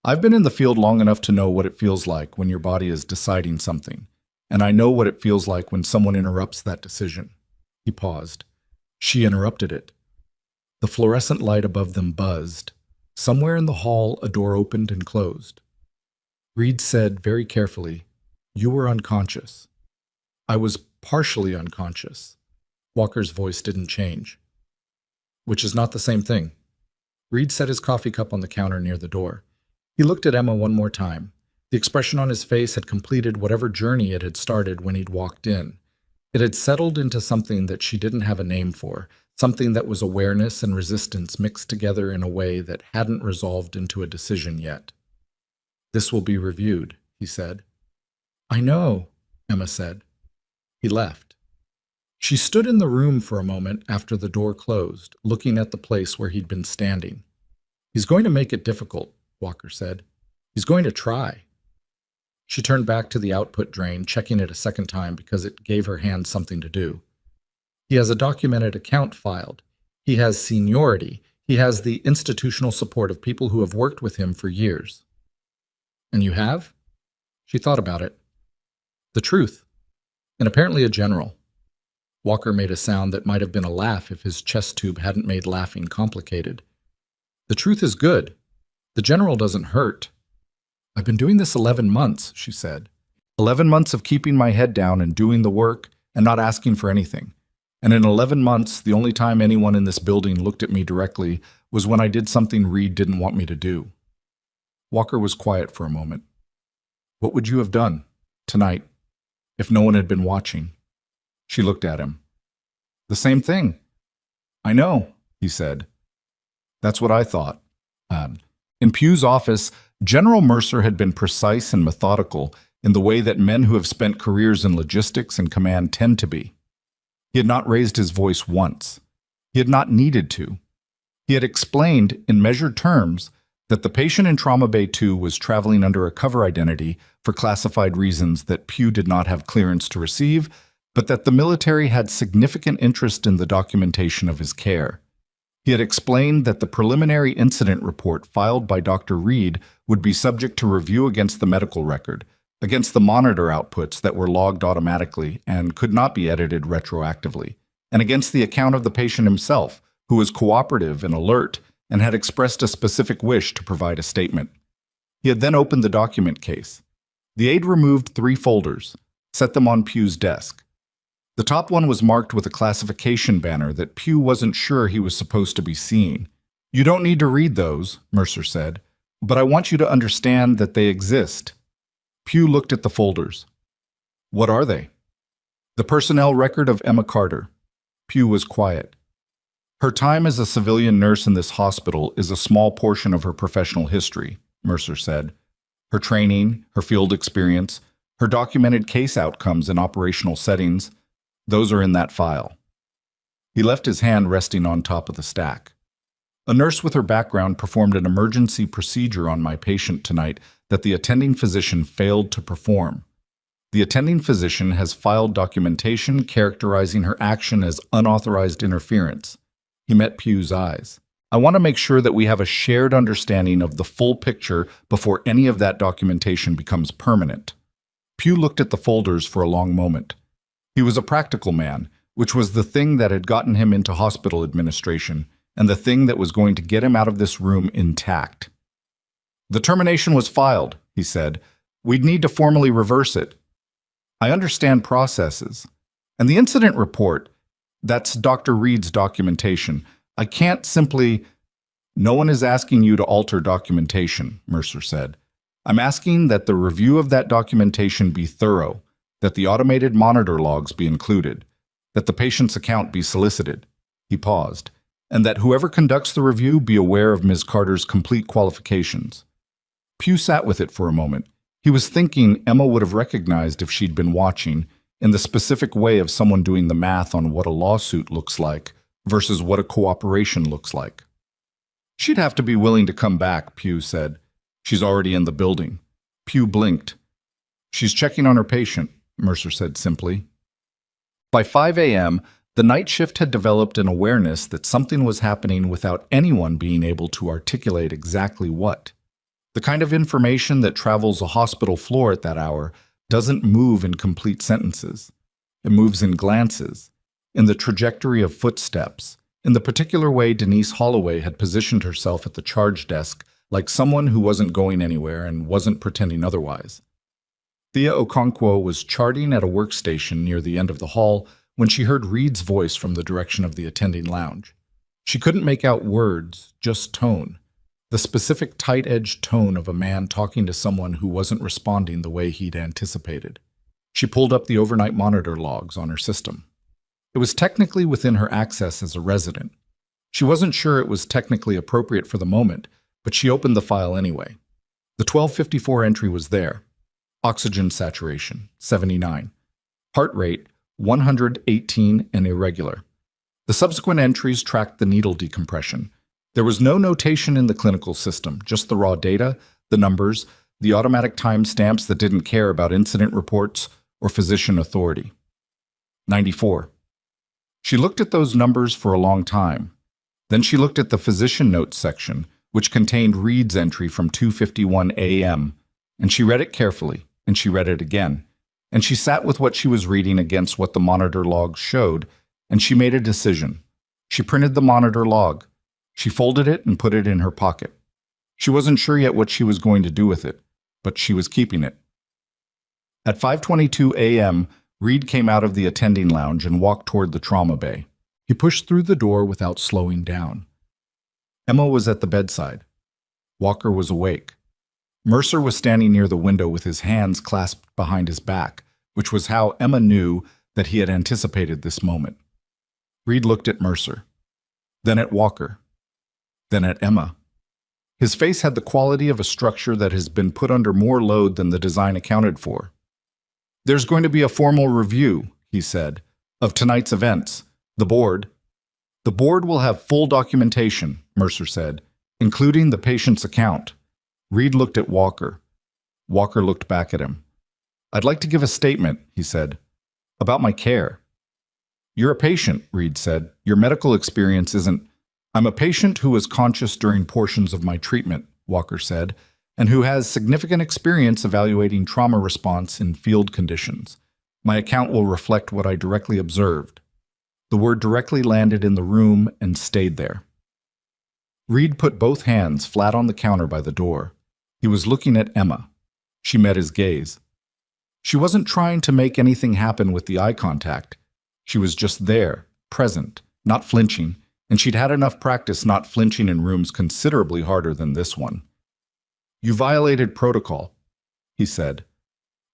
"I've been in the field long enough to know what it feels like when your body is deciding something, and I know what it feels like when someone interrupts that decision." He paused. She interrupted it. The fluorescent light above them buzzed. Somewhere in the hall, a door opened and closed. Reed said very carefully, "You were unconscious." "I was partially unconscious." Walker's voice didn't change. "Which is not the same thing." Reed set his coffee cup on the counter near the door. He looked at Emma one more time. The expression on his face had completed whatever journey it had started when he'd walked in. It had settled into something that she didn't have a name for, something that was awareness and resistance mixed together in a way that hadn't resolved into a decision yet. "This will be reviewed," he said. "I know," Emma said. He left. She stood in the room for a moment after the door closed, looking at the place where he'd been standing. "He's going to make it difficult," Walker said. "He's going to try." She turned back to the output drain, checking it a second time because it gave her hand something to do. "He has a documented account filed. He has seniority. He has the institutional support of people who have worked with him for years." "And you have?" She thought about it. "The truth. And apparently a general." Walker made a sound that might have been a laugh if his chest tube hadn't made laughing complicated. "The truth is good. The general doesn't hurt." "I've been doing this 11 months, she said. 11 months of keeping my head down and doing the work and not asking for anything. And in 11 months, the only time anyone in this building looked at me directly was when I did something Reed didn't want me to do." Walker was quiet for a moment. "What would you have done, tonight, if no one had been watching?" She looked at him. "The same thing." "I know," he said. "That's what I thought." In Pugh's office, General Mercer had been precise and methodical in the way that men who have spent careers in logistics and command tend to be. He had not raised his voice once. He had not needed to. He had explained, in measured terms, that the patient in Trauma Bay 2 was traveling under a cover identity for classified reasons that Pugh did not have clearance to receive, but that the military had significant interest in the documentation of his care. He had explained that the preliminary incident report filed by Dr. Reed would be subject to review against the medical record, against the monitor outputs that were logged automatically and could not be edited retroactively, and against the account of the patient himself, who was cooperative and alert and had expressed a specific wish to provide a statement. He had then opened the document case. The aide removed 3 folders, set them on Pugh's desk. The top one was marked with a classification banner that Pugh wasn't sure he was supposed to be seeing. "You don't need to read those," Mercer said, "but I want you to understand that they exist." Pugh looked at the folders. "What are they?" "The personnel record of Emma Carter." Pugh was quiet. "Her time as a civilian nurse in this hospital is a small portion of her professional history," Mercer said. "Her training, her field experience, her documented case outcomes in operational settings, those are in that file." He left his hand resting on top of the stack. "A nurse with her background performed an emergency procedure on my patient tonight that the attending physician failed to perform. The attending physician has filed documentation characterizing her action as unauthorized interference." He met Pugh's eyes. "I want to make sure that we have a shared understanding of the full picture before any of that documentation becomes permanent." Pugh looked at the folders for a long moment. He was a practical man, which was the thing that had gotten him into hospital administration, and the thing that was going to get him out of this room intact. "The termination was filed," he said. "We'd need to formally reverse it. I understand processes. And the incident report, that's Dr. Reed's documentation. I can't simply—" "No one is asking you to alter documentation," Mercer said. "I'm asking that the review of that documentation be thorough, that the automated monitor logs be included, that the patient's account be solicited." He paused. "And that whoever conducts the review be aware of Ms. Carter's complete qualifications." Pugh sat with it for a moment. He was thinking Emma would have recognized if she'd been watching, in the specific way of someone doing the math on what a lawsuit looks like versus what a cooperation looks like. "She'd have to be willing to come back," Pugh said. "She's already in the building." Pugh blinked. "She's checking on her patient," Mercer said simply. By 5 a.m., the night shift had developed an awareness that something was happening without anyone being able to articulate exactly what. The kind of information that travels a hospital floor at that hour doesn't move in complete sentences. It moves in glances, in the trajectory of footsteps, in the particular way Denise Holloway had positioned herself at the charge desk, like someone who wasn't going anywhere and wasn't pretending otherwise. Thea Okonkwo was charting at a workstation near the end of the hall when she heard Reed's voice from the direction of the attending lounge. She couldn't make out words, just tone. The specific tight-edged tone of a man talking to someone who wasn't responding the way he'd anticipated. She pulled up the overnight monitor logs on her system. It was technically within her access as a resident. She wasn't sure it was technically appropriate for the moment, but she opened the file anyway. The 1254 entry was there. Oxygen saturation, 79. Heart rate, 118 and irregular. The subsequent entries tracked the needle decompression. There was no notation in the clinical system, just the raw data, the numbers, the automatic timestamps that didn't care about incident reports or physician authority. 94. She looked at those numbers for a long time. Then she looked at the physician notes section, which contained Reed's entry from 2:51 a.m., and she read it carefully, and she read it again, and she sat with what she was reading against what the monitor logs showed, and she made a decision. She printed the monitor log. She folded it and put it in her pocket. She wasn't sure yet what she was going to do with it, but she was keeping it. At 5:22 a.m., Reed came out of the attending lounge and walked toward the trauma bay. He pushed through the door without slowing down. Emma was at the bedside. Walker was awake. Mercer was standing near the window with his hands clasped behind his back, which was how Emma knew that he had anticipated this moment. Reed looked at Mercer, then at Walker, then at Emma. His face had the quality of a structure that has been put under more load than the design accounted for. "There's going to be a formal review," he said, "of tonight's events. The board will have full documentation," Mercer said, "including the patient's account." Reed looked at Walker. Walker looked back at him. "I'd like to give a statement," he said, "about my care." "You're a patient," Reed said. "Your medical experience isn't—" "I'm a patient who was conscious during portions of my treatment," Walker said, "and who has significant experience evaluating trauma response in field conditions. My account will reflect what I directly observed." The word directly landed in the room and stayed there. Reed put both hands flat on the counter by the door. He was looking at Emma. She met his gaze. She wasn't trying to make anything happen with the eye contact. She was just there, present, not flinching, and she'd had enough practice not flinching in rooms considerably harder than this one. "You violated protocol," he said.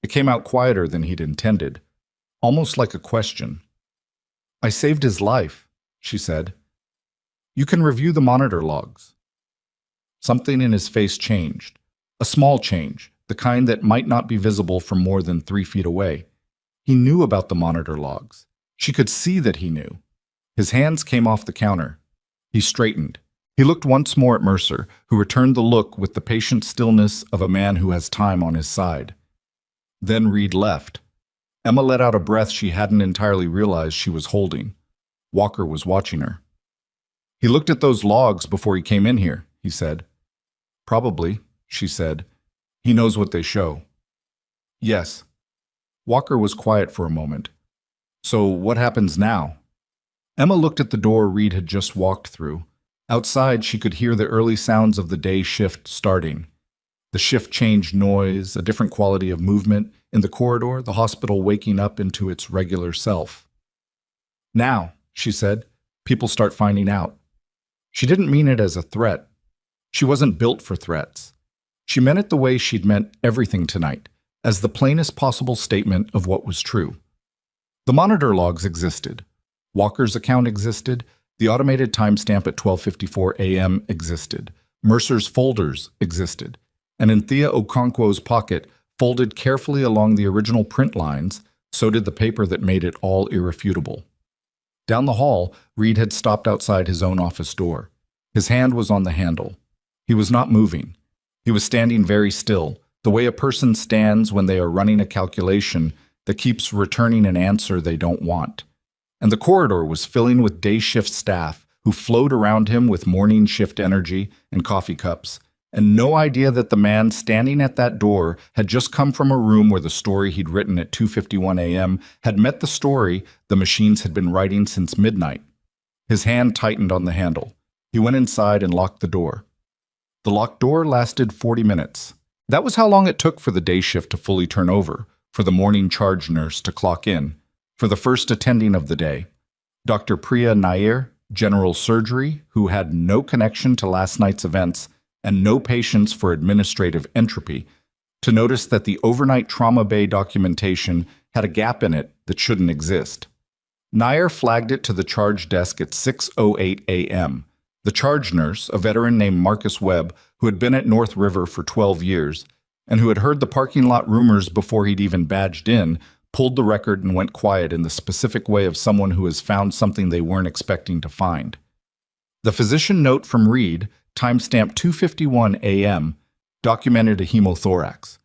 It came out quieter than he'd intended, almost like a question. "I saved his life," she said. "You can review the monitor logs." Something in his face changed. A small change, the kind that might not be visible from more than 3 feet away. He knew about the monitor logs. She could see that he knew. His hands came off the counter. He straightened. He looked once more at Mercer, who returned the look with the patient stillness of a man who has time on his side. Then Reed left. Emma let out a breath she hadn't entirely realized she was holding. Walker was watching her. "He looked at those logs before he came in here," he said. "Probably," she said. "He knows what they show." "Yes." Walker was quiet for a moment. "So what happens now?" Emma looked at the door Reed had just walked through. Outside, she could hear the early sounds of the day shift starting. The shift change noise, a different quality of movement. In the corridor, the hospital waking up into its regular self. "Now," she said, "people start finding out." She didn't mean it as a threat. She wasn't built for threats. She meant it the way she'd meant everything tonight, as the plainest possible statement of what was true. The monitor logs existed. Walker's account existed. The automated timestamp at 12:54 a.m. existed. Mercer's folders existed. And in Thea Okonkwo's pocket, folded carefully along the original print lines, so did the paper that made it all irrefutable. Down the hall, Reed had stopped outside his own office door. His hand was on the handle. He was not moving. He was standing very still, the way a person stands when they are running a calculation that keeps returning an answer they don't want. And the corridor was filling with day shift staff who flowed around him with morning shift energy and coffee cups, and no idea that the man standing at that door had just come from a room where the story he'd written at 2:51 a.m. had met the story the machines had been writing since midnight. His hand tightened on the handle. He went inside and locked the door. The locked door lasted 40 minutes. That was how long it took for the day shift to fully turn over, for the morning charge nurse to clock in, for the first attending of the day, Dr. Priya Nair, general surgery, who had no connection to last night's events and no patience for administrative entropy, to notice that the overnight trauma bay documentation had a gap in it that shouldn't exist. Nair flagged it to the charge desk at 6:08 a.m. The charge nurse, a veteran named Marcus Webb, who had been at North River for 12 years, and who had heard the parking lot rumors before he'd even badged in, pulled the record and went quiet in the specific way of someone who has found something they weren't expecting to find. The physician note from Reed, timestamp 2:51 a.m., documented a hemothorax.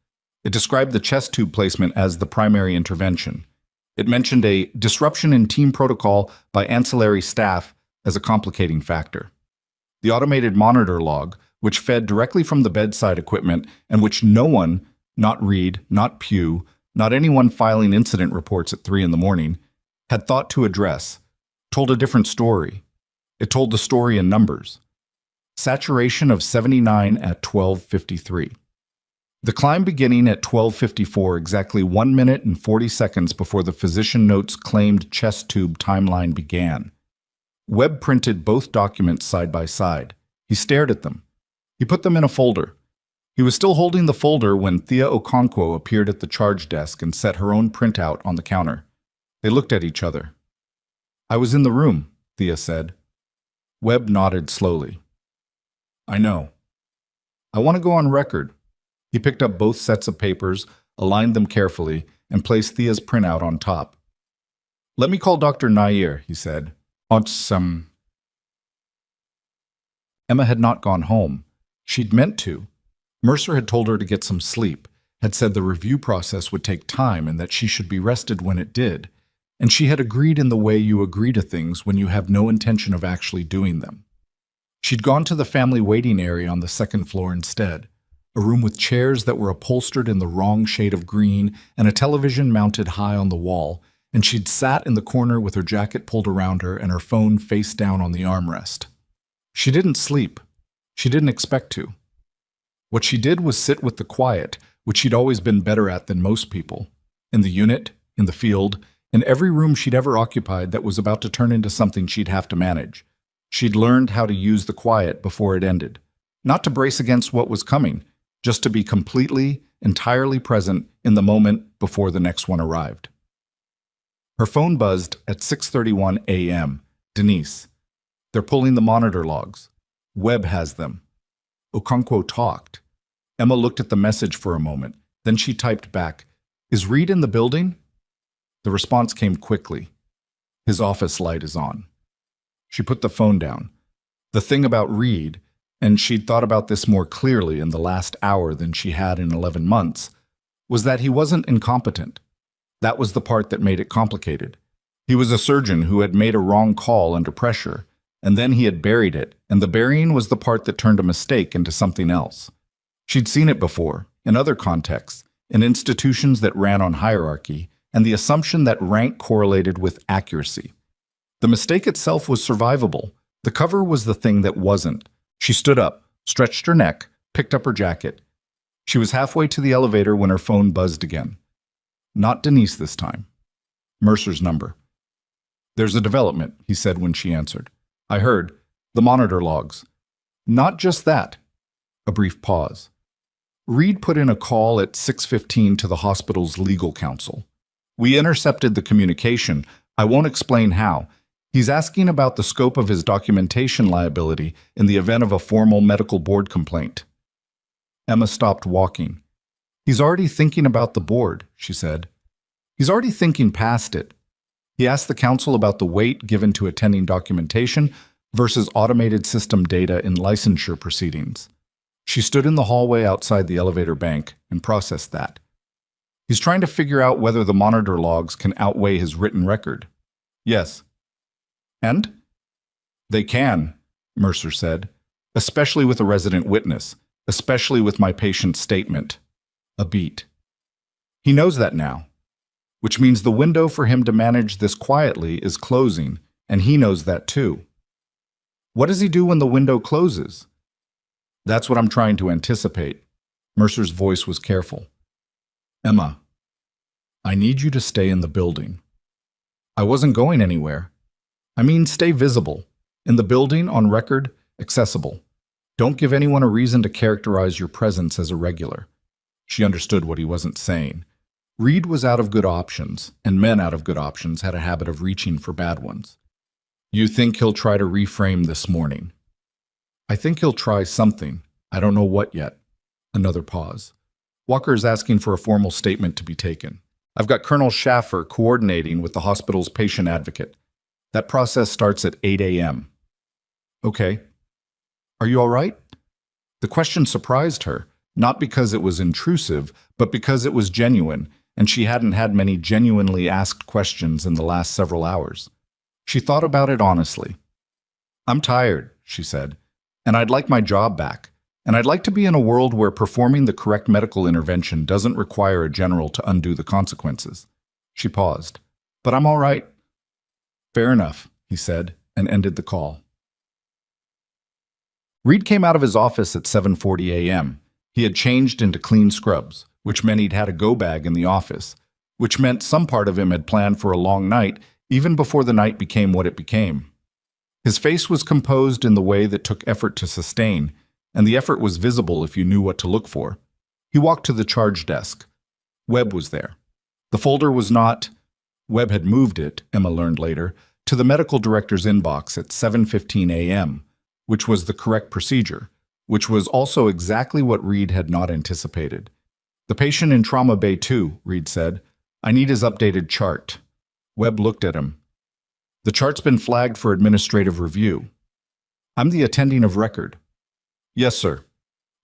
It described the chest tube placement as the primary intervention. It mentioned a disruption in team protocol by ancillary staff as a complicating factor. The automated monitor log, which fed directly from the bedside equipment and which no one, not Reed, not Pugh, not anyone filing incident reports at 3 in the morning, had thought to address, told a different story. It told the story in numbers. Saturation of 79 at 12:53. The climb beginning at 12:54, exactly 1 minute and 40 seconds before the physician notes claimed chest tube timeline began. Webb printed both documents side by side. He stared at them. He put them in a folder. He was still holding the folder when Thea Okonkwo appeared at the charge desk and set her own printout on the counter. They looked at each other. "I was in the room," Thea said. Webb nodded slowly. "I know. I want to go on record." He picked up both sets of papers, aligned them carefully, and placed Thea's printout on top. "Let me call Dr. Nair," he said. Emma had not gone home. She'd meant to. Mercer had told her to get some sleep, had said the review process would take time and that she should be rested when it did, and she had agreed in the way you agree to things when you have no intention of actually doing them. She'd gone to the family waiting area on the second floor instead, a room with chairs that were upholstered in the wrong shade of green and a television mounted high on the wall, and she'd sat in the corner with her jacket pulled around her and her phone face down on the armrest. She didn't sleep. She didn't expect to. What she did was sit with the quiet, which she'd always been better at than most people. In the unit, in the field, in every room she'd ever occupied that was about to turn into something she'd have to manage. She'd learned how to use the quiet before it ended. Not to brace against what was coming, just to be completely, entirely present in the moment before the next one arrived. Her phone buzzed at 6:31 a.m. Denise. They're pulling the monitor logs. Webb has them. Okonkwo talked. Emma looked at the message for a moment. Then she typed back, "Is Reed in the building?" The response came quickly. "His office light is on." She put the phone down. The thing about Reed, and she'd thought about this more clearly in the last hour than she had in 11 months, was that he wasn't incompetent. That was the part that made it complicated. He was a surgeon who had made a wrong call under pressure, and then he had buried it, and the burying was the part that turned a mistake into something else. She'd seen it before, in other contexts, in institutions that ran on hierarchy, and the assumption that rank correlated with accuracy. The mistake itself was survivable. The cover was the thing that wasn't. She stood up, stretched her neck, picked up her jacket. She was halfway to the elevator when her phone buzzed again. Not Denise this time. Mercer's number. "There's a development," he said when she answered. "I heard. The monitor logs." "Not just that." A brief pause. Reed put in a call at 6:15 to the hospital's legal counsel. "We intercepted the communication. I won't explain how. He's asking about the scope of his documentation liability in the event of a formal medical board complaint." Emma stopped walking. "He's already thinking about the board," she said. "He's already thinking past it. He asked the council about the weight given to attending documentation versus automated system data in licensure proceedings." She stood in the hallway outside the elevator bank and processed that. "He's trying to figure out whether the monitor logs can outweigh his written record." "Yes." "And?" "They can," Mercer said, "especially with a resident witness, especially with my patient's statement." A beat. "He knows that now, which means the window for him to manage this quietly is closing, and he knows that too." "What does he do when the window closes?" "That's what I'm trying to anticipate." Mercer's voice was careful. "Emma, I need you to stay in the building." "I wasn't going anywhere. I mean, stay visible. In the building, on record, accessible. Don't give anyone a reason to characterize your presence as irregular." She understood what he wasn't saying. Reed was out of good options, and men out of good options had a habit of reaching for bad ones. "You think he'll try to reframe this morning?" "I think he'll try something. I don't know what yet." Another pause. "Walker is asking for a formal statement to be taken. I've got Colonel Schaffer coordinating with the hospital's patient advocate. That process starts at 8 a.m. "Okay. Are you all right?" The question surprised her, not because it was intrusive, but because it was genuine, and she hadn't had many genuinely asked questions in the last several hours. She thought about it honestly. "I'm tired," she said, "and I'd like my job back. And I'd like to be in a world where performing the correct medical intervention doesn't require a general to undo the consequences." She paused. "But I'm all right." "Fair enough," he said, and ended the call. Reed came out of his office at 7:40 a.m. He had changed into clean scrubs, which meant he'd had a go bag in the office, which meant some part of him had planned for a long night even before the night became what it became. His face was composed in the way that took effort to sustain, and the effort was visible if you knew what to look for. He walked to the charge desk. Webb was there. The folder was not— Webb had moved it, Emma learned later, to the medical director's inbox at 7:15 a.m., which was the correct procedure, which was also exactly what Reed had not anticipated. "The patient in Trauma Bay 2, Reed said. "I need his updated chart." Webb looked at him. "The chart's been flagged for administrative review." "I'm the attending of record." "Yes, sir.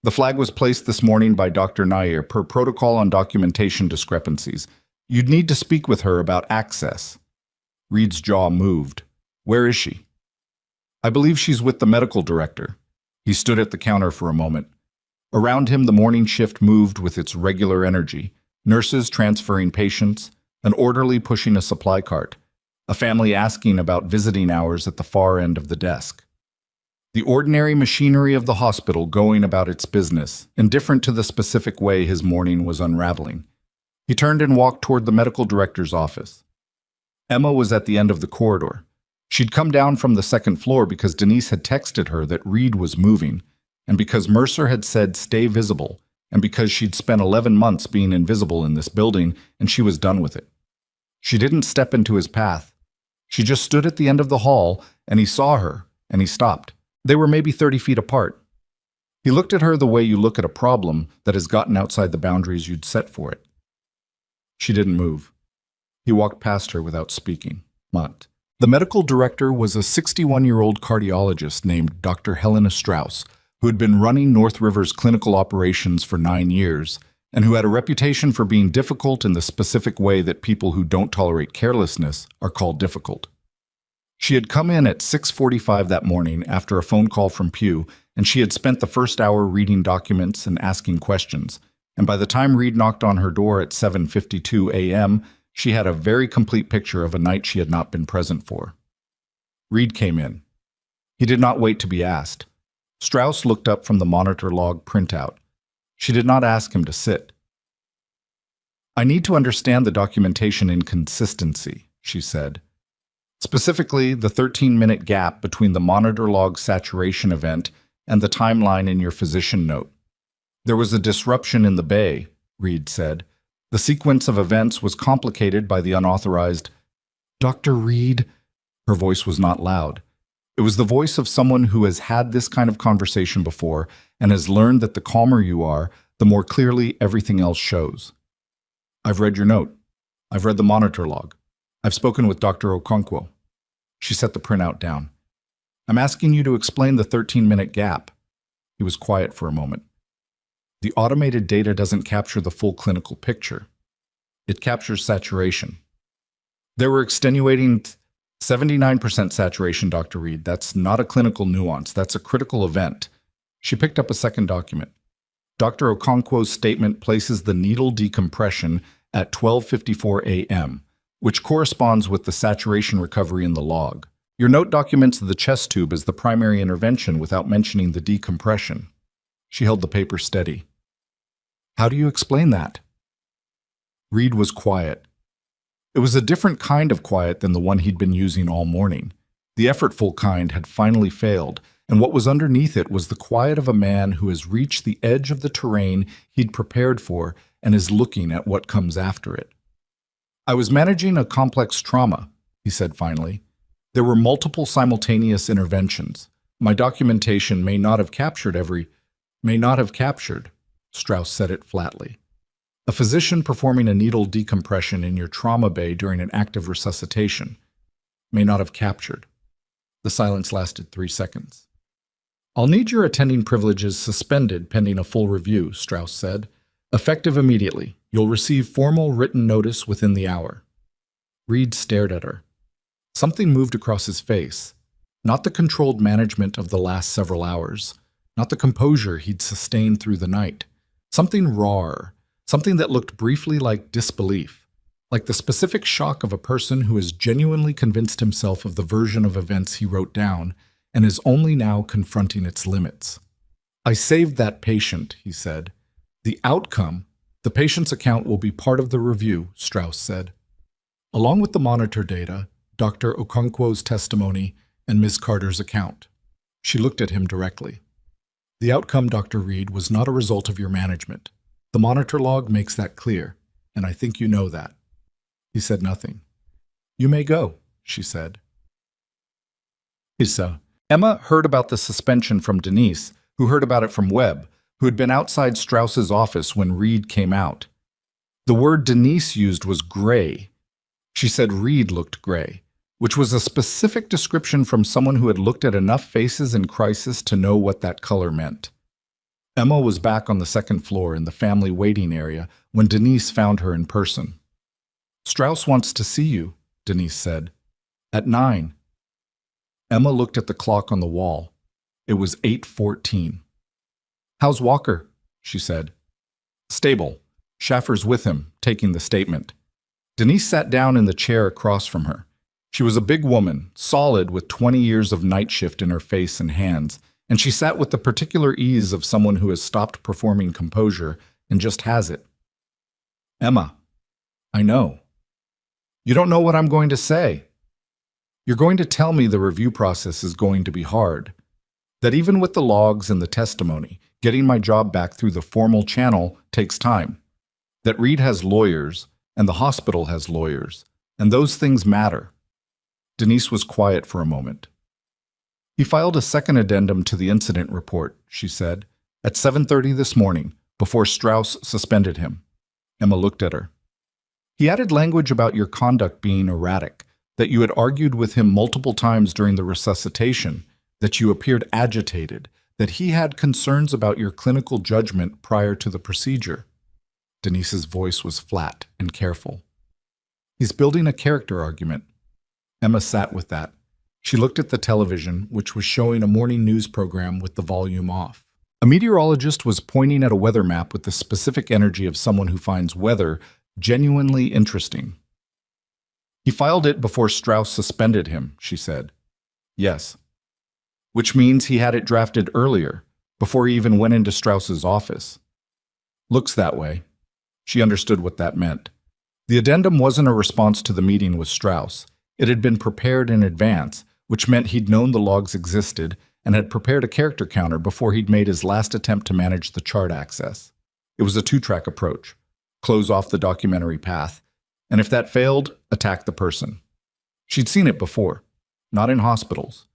The flag was placed this morning by Dr. Nair per protocol on documentation discrepancies. You'd need to speak with her about access." Reed's jaw moved. "Where is she?" "I believe she's with the medical director." He stood at the counter for a moment. Around him, the morning shift moved with its regular energy. Nurses transferring patients, an orderly pushing a supply cart, a family asking about visiting hours at the far end of the desk. The ordinary machinery of the hospital going about its business, indifferent to the specific way his morning was unraveling. He turned and walked toward the medical director's office. Emma was at the end of the corridor. She'd come down from the second floor because Denise had texted her that Reed was moving, and because Mercer had said stay visible, and because she'd spent 11 months being invisible in this building and she was done with it. She didn't step into his path. She just stood at the end of the hall, and he saw her, and he stopped. They were maybe 30 feet apart. He looked at her the way you look at a problem that has gotten outside the boundaries you'd set for it. She didn't move. He walked past her without speaking. Mutt. The medical director was a 61-year-old cardiologist named Dr. Helena Strauss, who had been running North River's clinical operations for 9 years, and who had a reputation for being difficult in the specific way that people who don't tolerate carelessness are called difficult. She had come in at 6:45 that morning after a phone call from Pew, and she had spent the first hour reading documents and asking questions, and by the time Reed knocked on her door at 7:52 a.m., she had a very complete picture of a night she had not been present for. Reed came in. He did not wait to be asked. Strauss looked up from the monitor log printout. She did not ask him to sit. "I need to understand the documentation inconsistency," she said. "Specifically, the 13-minute gap between the monitor log saturation event and the timeline in your physician note. There was a disruption in the bay," Reed said. "The sequence of events was complicated by the unauthorized—" "Dr. Reed," her voice was not loud. It was the voice of someone who has had this kind of conversation before and has learned that the calmer you are, the more clearly everything else shows. "I've read your note. I've read the monitor log. I've spoken with Dr. Okonkwo." She set the printout down. "I'm asking you to explain the 13-minute gap." He was quiet for a moment. "The automated data doesn't capture the full clinical picture. It captures saturation. There were extenuating 79% saturation, Dr. Reed. That's not a clinical nuance. That's a critical event." She picked up a second document. Dr. Okonkwo's statement places the needle decompression at 12:54 a.m., which corresponds with the saturation recovery in the log. Your note documents the chest tube as the primary intervention without mentioning the decompression. She held the paper steady. "How do you explain that?" Reed was quiet. It was a different kind of quiet than the one he'd been using all morning. The effortful kind had finally failed, and what was underneath it was the quiet of a man who has reached the edge of the terrain he'd prepared for and is looking at what comes after it. "I was managing a complex trauma," he said finally. "There were multiple simultaneous interventions. My documentation may not have captured," Strauss said it flatly. "A physician performing a needle decompression in your trauma bay during an active resuscitation may not have captured." The silence lasted 3 seconds. "I'll need your attending privileges suspended pending a full review," Strauss said. "Effective immediately. You'll receive formal written notice within the hour." Reed stared at her. Something moved across his face. Not the controlled management of the last several hours. Not the composure he'd sustained through the night. Something rawer. Something that looked briefly like disbelief. Like the specific shock of a person who has genuinely convinced himself of the version of events he wrote down and is only now confronting its limits. "I saved that patient," he said. "The outcome, the patient's account will be part of the review," Strauss said. "Along with the monitor data, Dr. Okonkwo's testimony, and Ms. Carter's account." She looked at him directly. "The outcome, Dr. Reed, was not a result of your management. The monitor log makes that clear, and I think you know that." He said nothing. "You may go," she said. Emma heard about the suspension from Denise, who heard about it from Webb, who had been outside Strauss's office when Reed came out. The word Denise used was gray. She said Reed looked gray, which was a specific description from someone who had looked at enough faces in crisis to know what that color meant. Emma was back on the second floor in the family waiting area when Denise found her in person. "Strauss wants to see you," Denise said. "At 9. Emma looked at the clock on the wall. It was 8:14. "How's Walker?" she said. "Stable. Schaffer's with him, taking the statement." Denise sat down in the chair across from her. She was a big woman, solid with 20 years of night shift in her face and hands, and she sat with the particular ease of someone who has stopped performing composure and just has it. "Emma," I know. You don't know what I'm going to say. You're going to tell me the review process is going to be hard. That even with the logs and the testimony, getting my job back through the formal channel takes time. That Reed has lawyers, and the hospital has lawyers, and those things matter. Denise was quiet for a moment. He filed a second addendum to the incident report, she said, at 7:30 this morning, before Strauss suspended him. Emma looked at her. He added language about your conduct being erratic, that you had argued with him multiple times during the resuscitation, that you appeared agitated, that he had concerns about your clinical judgment prior to the procedure. Denise's voice was flat and careful. He's building a character argument. Emma sat with that. She looked at the television, which was showing a morning news program with the volume off. A meteorologist was pointing at a weather map with the specific energy of someone who finds weather genuinely interesting. He filed it before Strauss suspended him, she said. Yes. Which means he had it drafted earlier, before he even went into Strauss's office. Looks that way. She understood what that meant. The addendum wasn't a response to the meeting with Strauss. It had been prepared in advance, which meant he'd known the logs existed and had prepared a character counter before he'd made his last attempt to manage the chart access. It was a two-track approach. Close off the documentary path, and if that failed, attack the person. She'd seen it before, not in hospitals.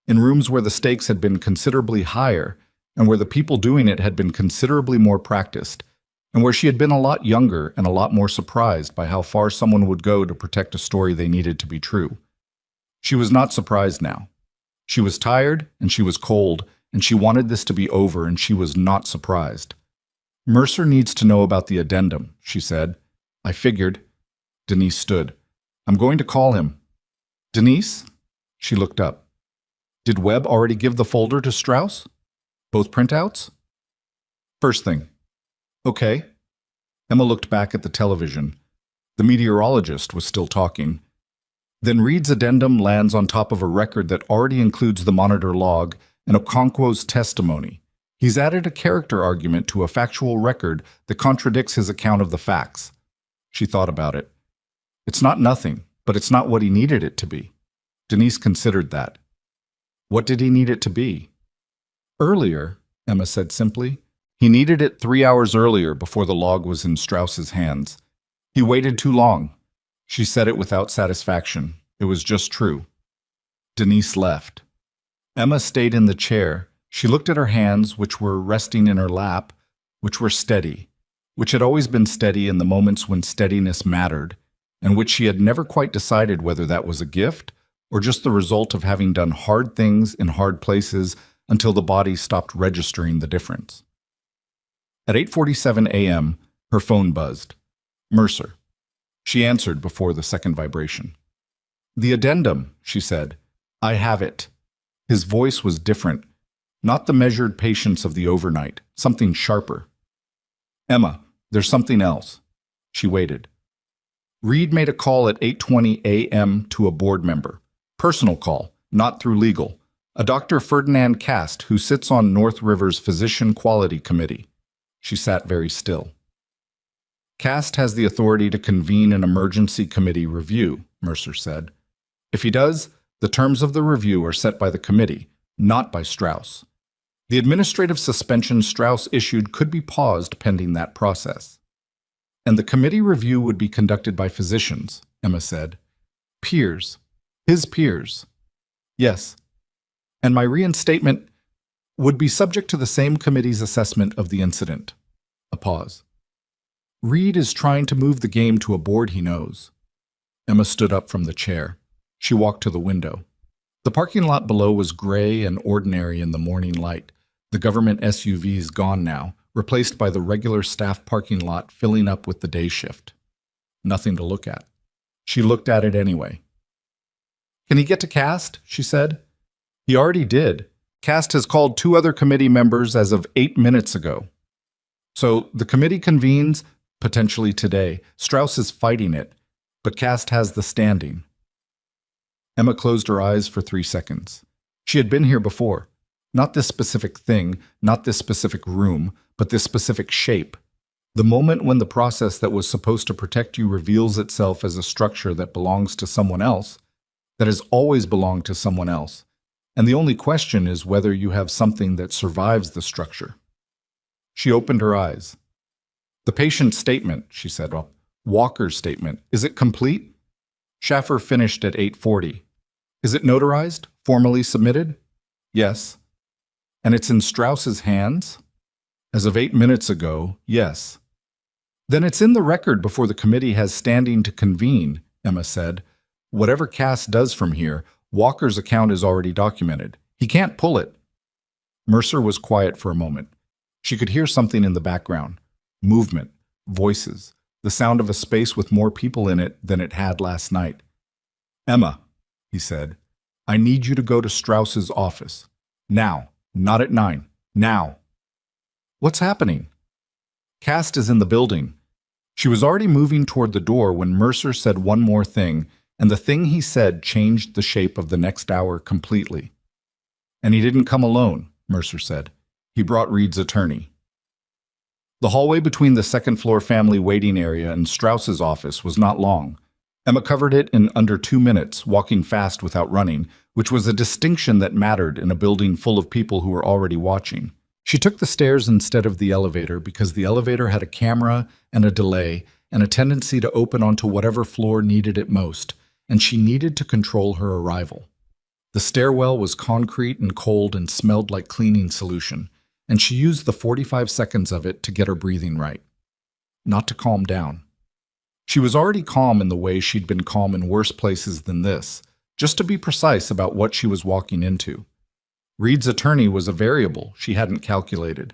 In rooms where the stakes had been considerably higher and where the people doing it had been considerably more practiced, and where she had been a lot younger and a lot more surprised by how far someone would go to protect a story they needed to be true. She was not surprised now. She was tired and she was cold, and she wanted this to be over, and she was not surprised. Mercer needs to know about the addendum, she said. I figured. Denise stood. I'm going to call him. Denise? She looked up. Did Webb already give the folder to Strauss? Both printouts? First thing. Okay. Emma looked back at the television. The meteorologist was still talking. Then Reed's addendum lands on top of a record that already includes the monitor log and Okonkwo's testimony. He's added a character argument to a factual record that contradicts his account of the facts. She thought about it. It's not nothing, but it's not what he needed it to be. Denise considered that. What did he need it to be? Earlier, Emma said simply. He needed it 3 hours earlier before the log was in Strauss's hands. He waited too long. She said it without satisfaction. It was just true. Denise left. Emma stayed in the chair. She looked at her hands, which were resting in her lap, which were steady, which had always been steady in the moments when steadiness mattered, and which she had never quite decided whether that was a gift or just the result of having done hard things in hard places until the body stopped registering the difference. At 8:47 a.m., her phone buzzed. Mercer. She answered before the second vibration. The addendum, she said. I have it. His voice was different. Not the measured patience of the overnight, something sharper. Emma, there's something else. She waited. Reed made a call at 8:20 a.m. to a board member. Personal call, not through legal. A Dr. Ferdinand Cast, who sits on North River's Physician Quality Committee. She sat very still. Cast has the authority to convene an emergency committee review, Mercer said. If he does, the terms of the review are set by the committee, not by Strauss. The administrative suspension Strauss issued could be paused pending that process. And the committee review would be conducted by physicians, Emma said. Peers. His peers. Yes. And my reinstatement would be subject to the same committee's assessment of the incident. A pause. Reed is trying to move the game to a board he knows. Emma stood up from the chair. She walked to the window. The parking lot below was gray and ordinary in the morning light. The government SUVs gone now, replaced by the regular staff parking lot filling up with the day shift. Nothing to look at. She looked at it anyway. Can he get to Cast? She said. He already did. Cast has called 2 other committee members as of 8 minutes ago. So the committee convenes, potentially today. Strauss is fighting it, but Cast has the standing. Emma closed her eyes for 3 seconds. She had been here before. Not this specific thing, not this specific room, but this specific shape. The moment when the process that was supposed to protect you reveals itself as a structure that belongs to someone else, that has always belonged to someone else, and the only question is whether you have something that survives the structure. She opened her eyes. The patient's statement, she said. Well, Walker's statement. Is it complete? Schaffer finished at 8:40. Is it notarized? Formally submitted? Yes. And it's in Strauss's hands? As of 8 minutes ago, yes. Then it's in the record before the committee has standing to convene, Emma said. Whatever Cass does from here, Walker's account is already documented. He can't pull it. Mercer was quiet for a moment. She could hear something in the background. Movement, voices, the sound of a space with more people in it than it had last night. Emma, he said, I need you to go to Strauss's office. Now, not at 9. Now. What's happening? Cass is in the building. She was already moving toward the door when Mercer said one more thing, and the thing he said changed the shape of the next hour completely. And he didn't come alone, Mercer said. He brought Reed's attorney. The hallway between the second-floor family waiting area and Strauss's office was not long. Emma covered it in under 2 minutes, walking fast without running, which was a distinction that mattered in a building full of people who were already watching. She took the stairs instead of the elevator because the elevator had a camera and a delay and a tendency to open onto whatever floor needed it most, and she needed to control her arrival. The stairwell was concrete and cold and smelled like cleaning solution, and she used the 45 seconds of it to get her breathing right. Not to calm down. She was already calm in the way she'd been calm in worse places than this, just to be precise about what she was walking into. Reed's attorney was a variable she hadn't calculated.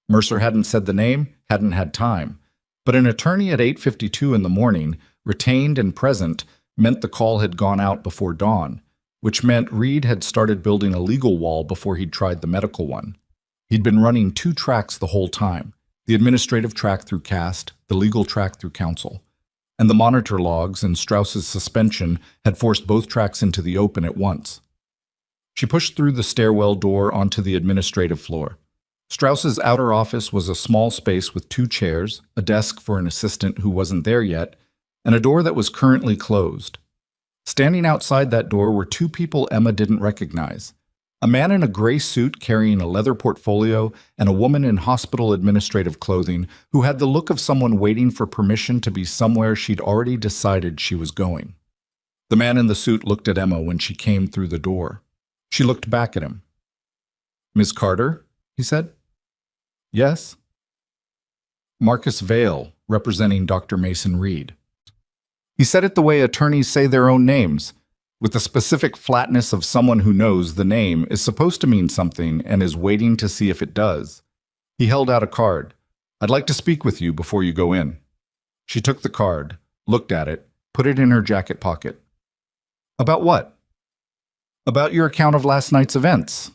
Mercer hadn't said the name, hadn't had time, but an attorney at 8:52 in the morning, retained and present, meant the call had gone out before dawn, which meant Reed had started building a legal wall before he'd tried the medical one. He'd been running 2 tracks the whole time, the administrative track through CAST, the legal track through counsel. And the monitor logs and Strauss's suspension had forced both tracks into the open at once. She pushed through the stairwell door onto the administrative floor. Strauss's outer office was a small space with 2 chairs, a desk for an assistant who wasn't there yet, and a door that was currently closed. Standing outside that door were 2 people Emma didn't recognize. A man in a gray suit carrying a leather portfolio and a woman in hospital administrative clothing who had the look of someone waiting for permission to be somewhere she'd already decided she was going. The man in the suit looked at Emma when she came through the door. She looked back at him. "Ms. Carter?" he said. "Yes." Marcus Vale, representing Dr. Mason Reed. He said it the way attorneys say their own names, with the specific flatness of someone who knows the name is supposed to mean something and is waiting to see if it does. He held out a card. "I'd like to speak with you before you go in." She took the card, looked at it, put it in her jacket pocket. "About what?" "About your account of last night's events."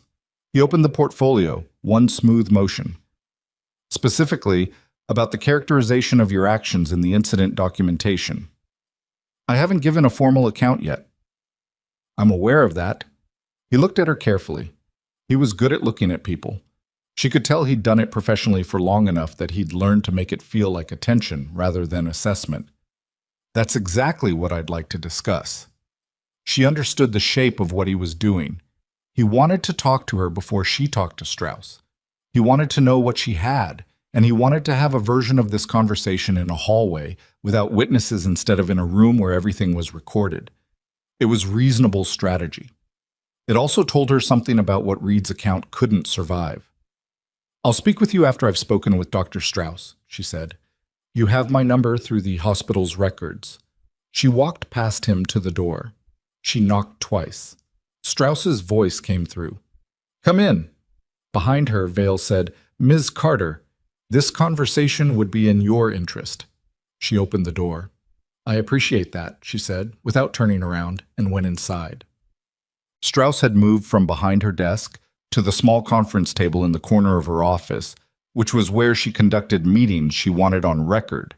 He opened the portfolio, one smooth motion. "Specifically, about the characterization of your actions in the incident documentation." "I haven't given a formal account yet." "I'm aware of that." He looked at her carefully. He was good at looking at people. She could tell he'd done it professionally for long enough that he'd learned to make it feel like attention rather than assessment. "That's exactly what I'd like to discuss." She understood the shape of what he was doing. He wanted to talk to her before she talked to Strauss. He wanted to know what she had, and he wanted to have a version of this conversation in a hallway without witnesses instead of in a room where everything was recorded. It was reasonable strategy. It also told her something about what Reed's account couldn't survive. "I'll speak with you after I've spoken with Dr. Strauss," she said. "You have my number through the hospital's records." She walked past him to the door. She knocked twice. Strauss's voice came through. "Come in." Behind her, Vale said, "Ms. Carter, this conversation would be in your interest." She opened the door. "I appreciate that," she said, without turning around, and went inside. Strauss had moved from behind her desk to the small conference table in the corner of her office, which was where she conducted meetings she wanted on record.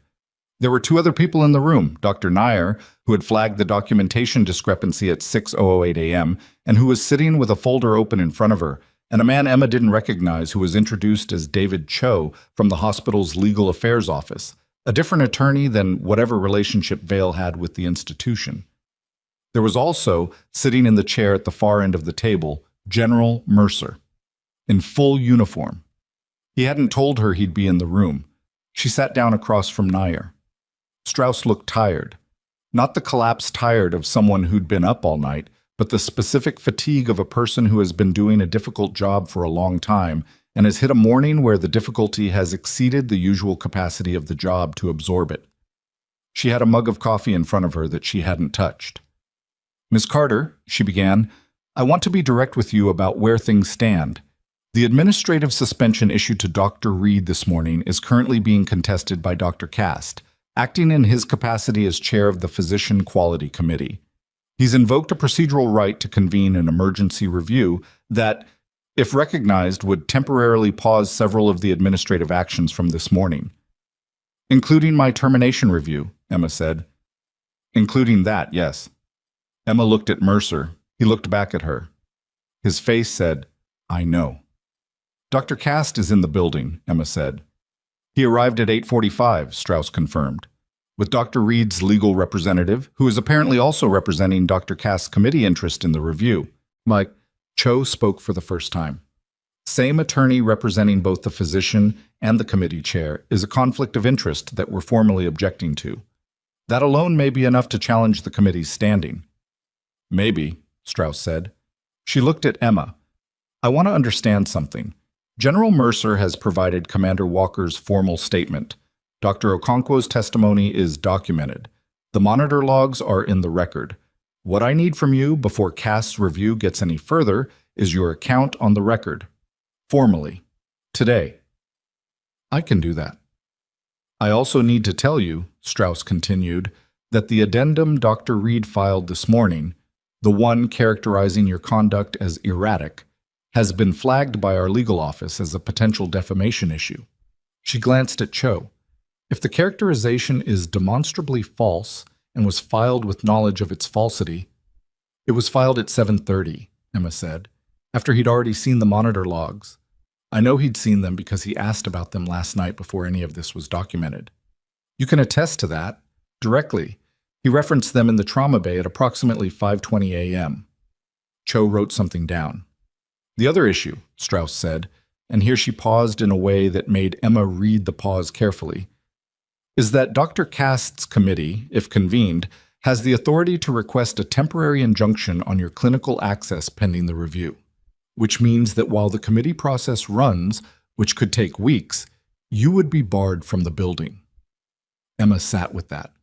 There were 2 other people in the room, Dr. Nair, who had flagged the documentation discrepancy at 6:08 a.m., and who was sitting with a folder open in front of her, and a man Emma didn't recognize who was introduced as David Cho from the hospital's legal affairs office, a different attorney than whatever relationship Vale had with the institution. There was also, sitting in the chair at the far end of the table, General Mercer, in full uniform. He hadn't told her he'd be in the room. She sat down across from Nair. Strauss looked tired. Not the collapsed tired of someone who'd been up all night, but the specific fatigue of a person who has been doing a difficult job for a long time and has hit a morning where the difficulty has exceeded the usual capacity of the job to absorb it. She had a mug of coffee in front of her that she hadn't touched. "Miss Carter," she began, "I want to be direct with you about where things stand. The administrative suspension issued to Dr. Reed this morning is currently being contested by Dr. Cast, acting in his capacity as chair of the Physician Quality Committee. He's invoked a procedural right to convene an emergency review that, if recognized, would temporarily pause several of the administrative actions from this morning. Including my termination review," Emma said. "Including that, yes." Emma looked at Mercer. He looked back at her. His face said, "I know." "Dr. Cast is in the building," Emma said. "He arrived at 8:45, Strauss confirmed, with Dr. Reed's legal representative, who is apparently also representing Dr. Cast's committee interest in the review. Mike, Cho spoke for the first time. Same attorney representing both the physician and the committee chair is a conflict of interest that we're formally objecting to. That alone may be enough to challenge the committee's standing." "Maybe," Strauss said. She looked at Emma. "I want to understand something. General Mercer has provided Commander Walker's formal statement. Dr. Okonkwo's testimony is documented. The monitor logs are in the record. What I need from you before Cast's review gets any further is your account on the record. Formally. Today." "I can do that." "I also need to tell you," Strauss continued, "that the addendum Dr. Reed filed this morning, the one characterizing your conduct as erratic, has been flagged by our legal office as a potential defamation issue." She glanced at Cho. "If the characterization is demonstrably false and was filed with knowledge of its falsity—" "It was filed at 7:30, Emma said, after he'd already seen the monitor logs. I know he'd seen them because he asked about them last night before any of this was documented. You can attest to that, directly. He referenced them in the trauma bay at approximately 5:20 a.m. Cho wrote something down. "The other issue," Strauss said, and here she paused in a way that made Emma read the pause carefully, "is that Dr. Cast's committee, if convened, has the authority to request a temporary injunction on your clinical access pending the review, which means that while the committee process runs, which could take weeks, you would be barred from the building." Emma sat with that.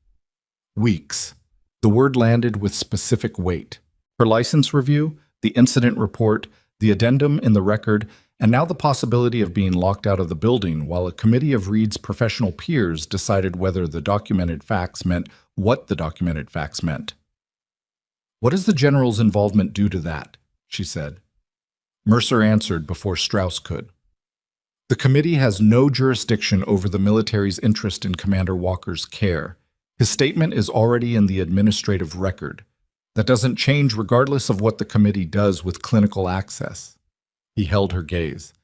Weeks. The word landed with specific weight. Her license review, the incident report, the addendum in the record, and now the possibility of being locked out of the building while a committee of Reed's professional peers decided whether the documented facts meant what the documented facts meant. "What does the general's involvement do to that?" she said. Mercer answered before Strauss could. "The committee has no jurisdiction over the military's interest in Commander Walker's care. His statement is already in the administrative record. That doesn't change regardless of what the committee does with clinical access." He held her gaze.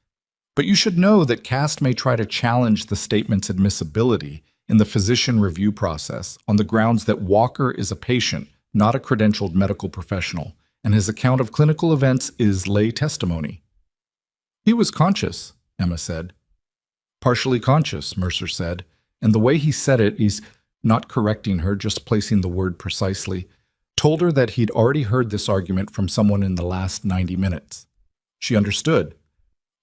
"But you should know that Cast may try to challenge the statement's admissibility in the physician review process on the grounds that Walker is a patient, not a credentialed medical professional, and his account of clinical events is lay testimony." "He was conscious," Emma said. "Partially conscious," Mercer said, and the way he said it, he's not correcting her, just placing the word precisely, told her that he'd already heard this argument from someone in the last 90 minutes. She understood.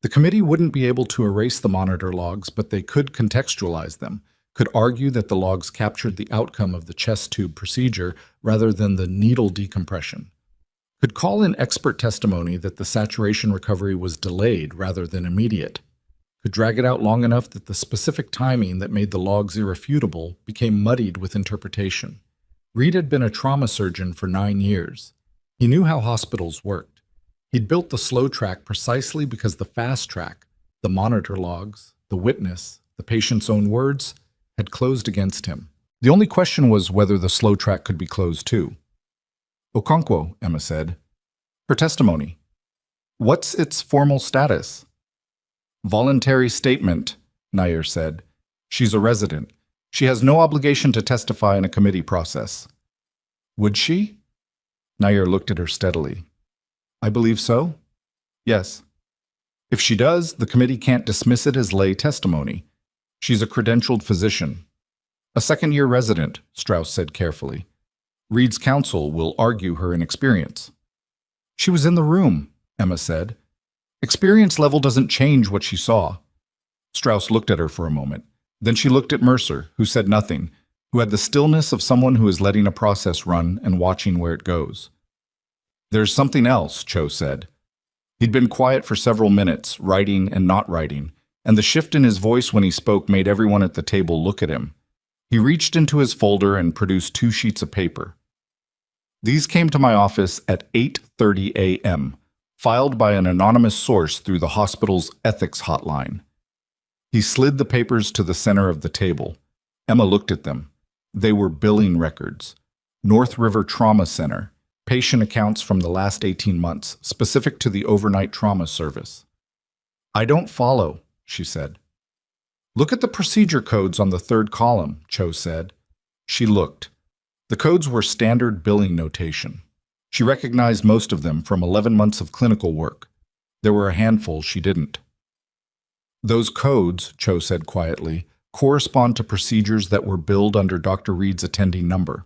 The committee wouldn't be able to erase the monitor logs, but they could contextualize them, could argue that the logs captured the outcome of the chest tube procedure rather than the needle decompression, could call in expert testimony that the saturation recovery was delayed rather than immediate, could drag it out long enough that the specific timing that made the logs irrefutable became muddied with interpretation. Reed had been a trauma surgeon for 9 years. He knew how hospitals worked. He'd built the slow track precisely because the fast track, the monitor logs, the witness, the patient's own words, had closed against him. The only question was whether the slow track could be closed too. "Okonkwo," Emma said. "Her testimony." What's its formal status? Voluntary statement, Nair said. She's a resident. She has no obligation to testify in a committee process. Would she? Nair looked at her steadily. I believe so. Yes. If she does, the committee can't dismiss it as lay testimony. She's a credentialed physician. A second-year resident, Strauss said carefully. Reed's counsel will argue her inexperience. She was in the room, Emma said. Experience level doesn't change what she saw. Strauss looked at her for a moment. Then she looked at Mercer, who said nothing, who had the stillness of someone who is letting a process run and watching where it goes. There's something else, Cho said. He'd been quiet for several minutes, writing and not writing, and the shift in his voice when he spoke made everyone at the table look at him. He reached into his folder and produced 2 sheets of paper. These came to my office at 8:30 a.m., filed by an anonymous source through the hospital's ethics hotline. He slid the papers to the center of the table. Emma looked at them. They were billing records. North River Trauma Center, patient accounts from the last 18 months, specific to the overnight trauma service. I don't follow, she said. Look at the procedure codes on the 3rd column, Cho said. She looked. The codes were standard billing notation. She recognized most of them from 11 months of clinical work. There were a handful she didn't. Those codes, Cho said quietly, correspond to procedures that were billed under Dr. Reed's attending number.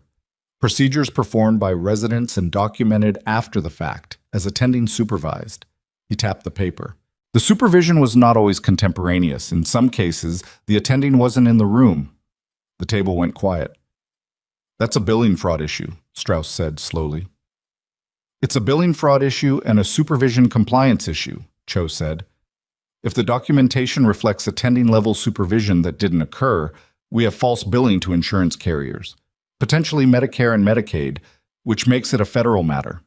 Procedures performed by residents and documented after the fact, as attending supervised. He tapped the paper. The supervision was not always contemporaneous. In some cases, the attending wasn't in the room. The table went quiet. That's a billing fraud issue, Strauss said slowly. It's a billing fraud issue and a supervision compliance issue, Cho said. If the documentation reflects attending-level supervision that didn't occur, we have false billing to insurance carriers, potentially Medicare and Medicaid, which makes it a federal matter.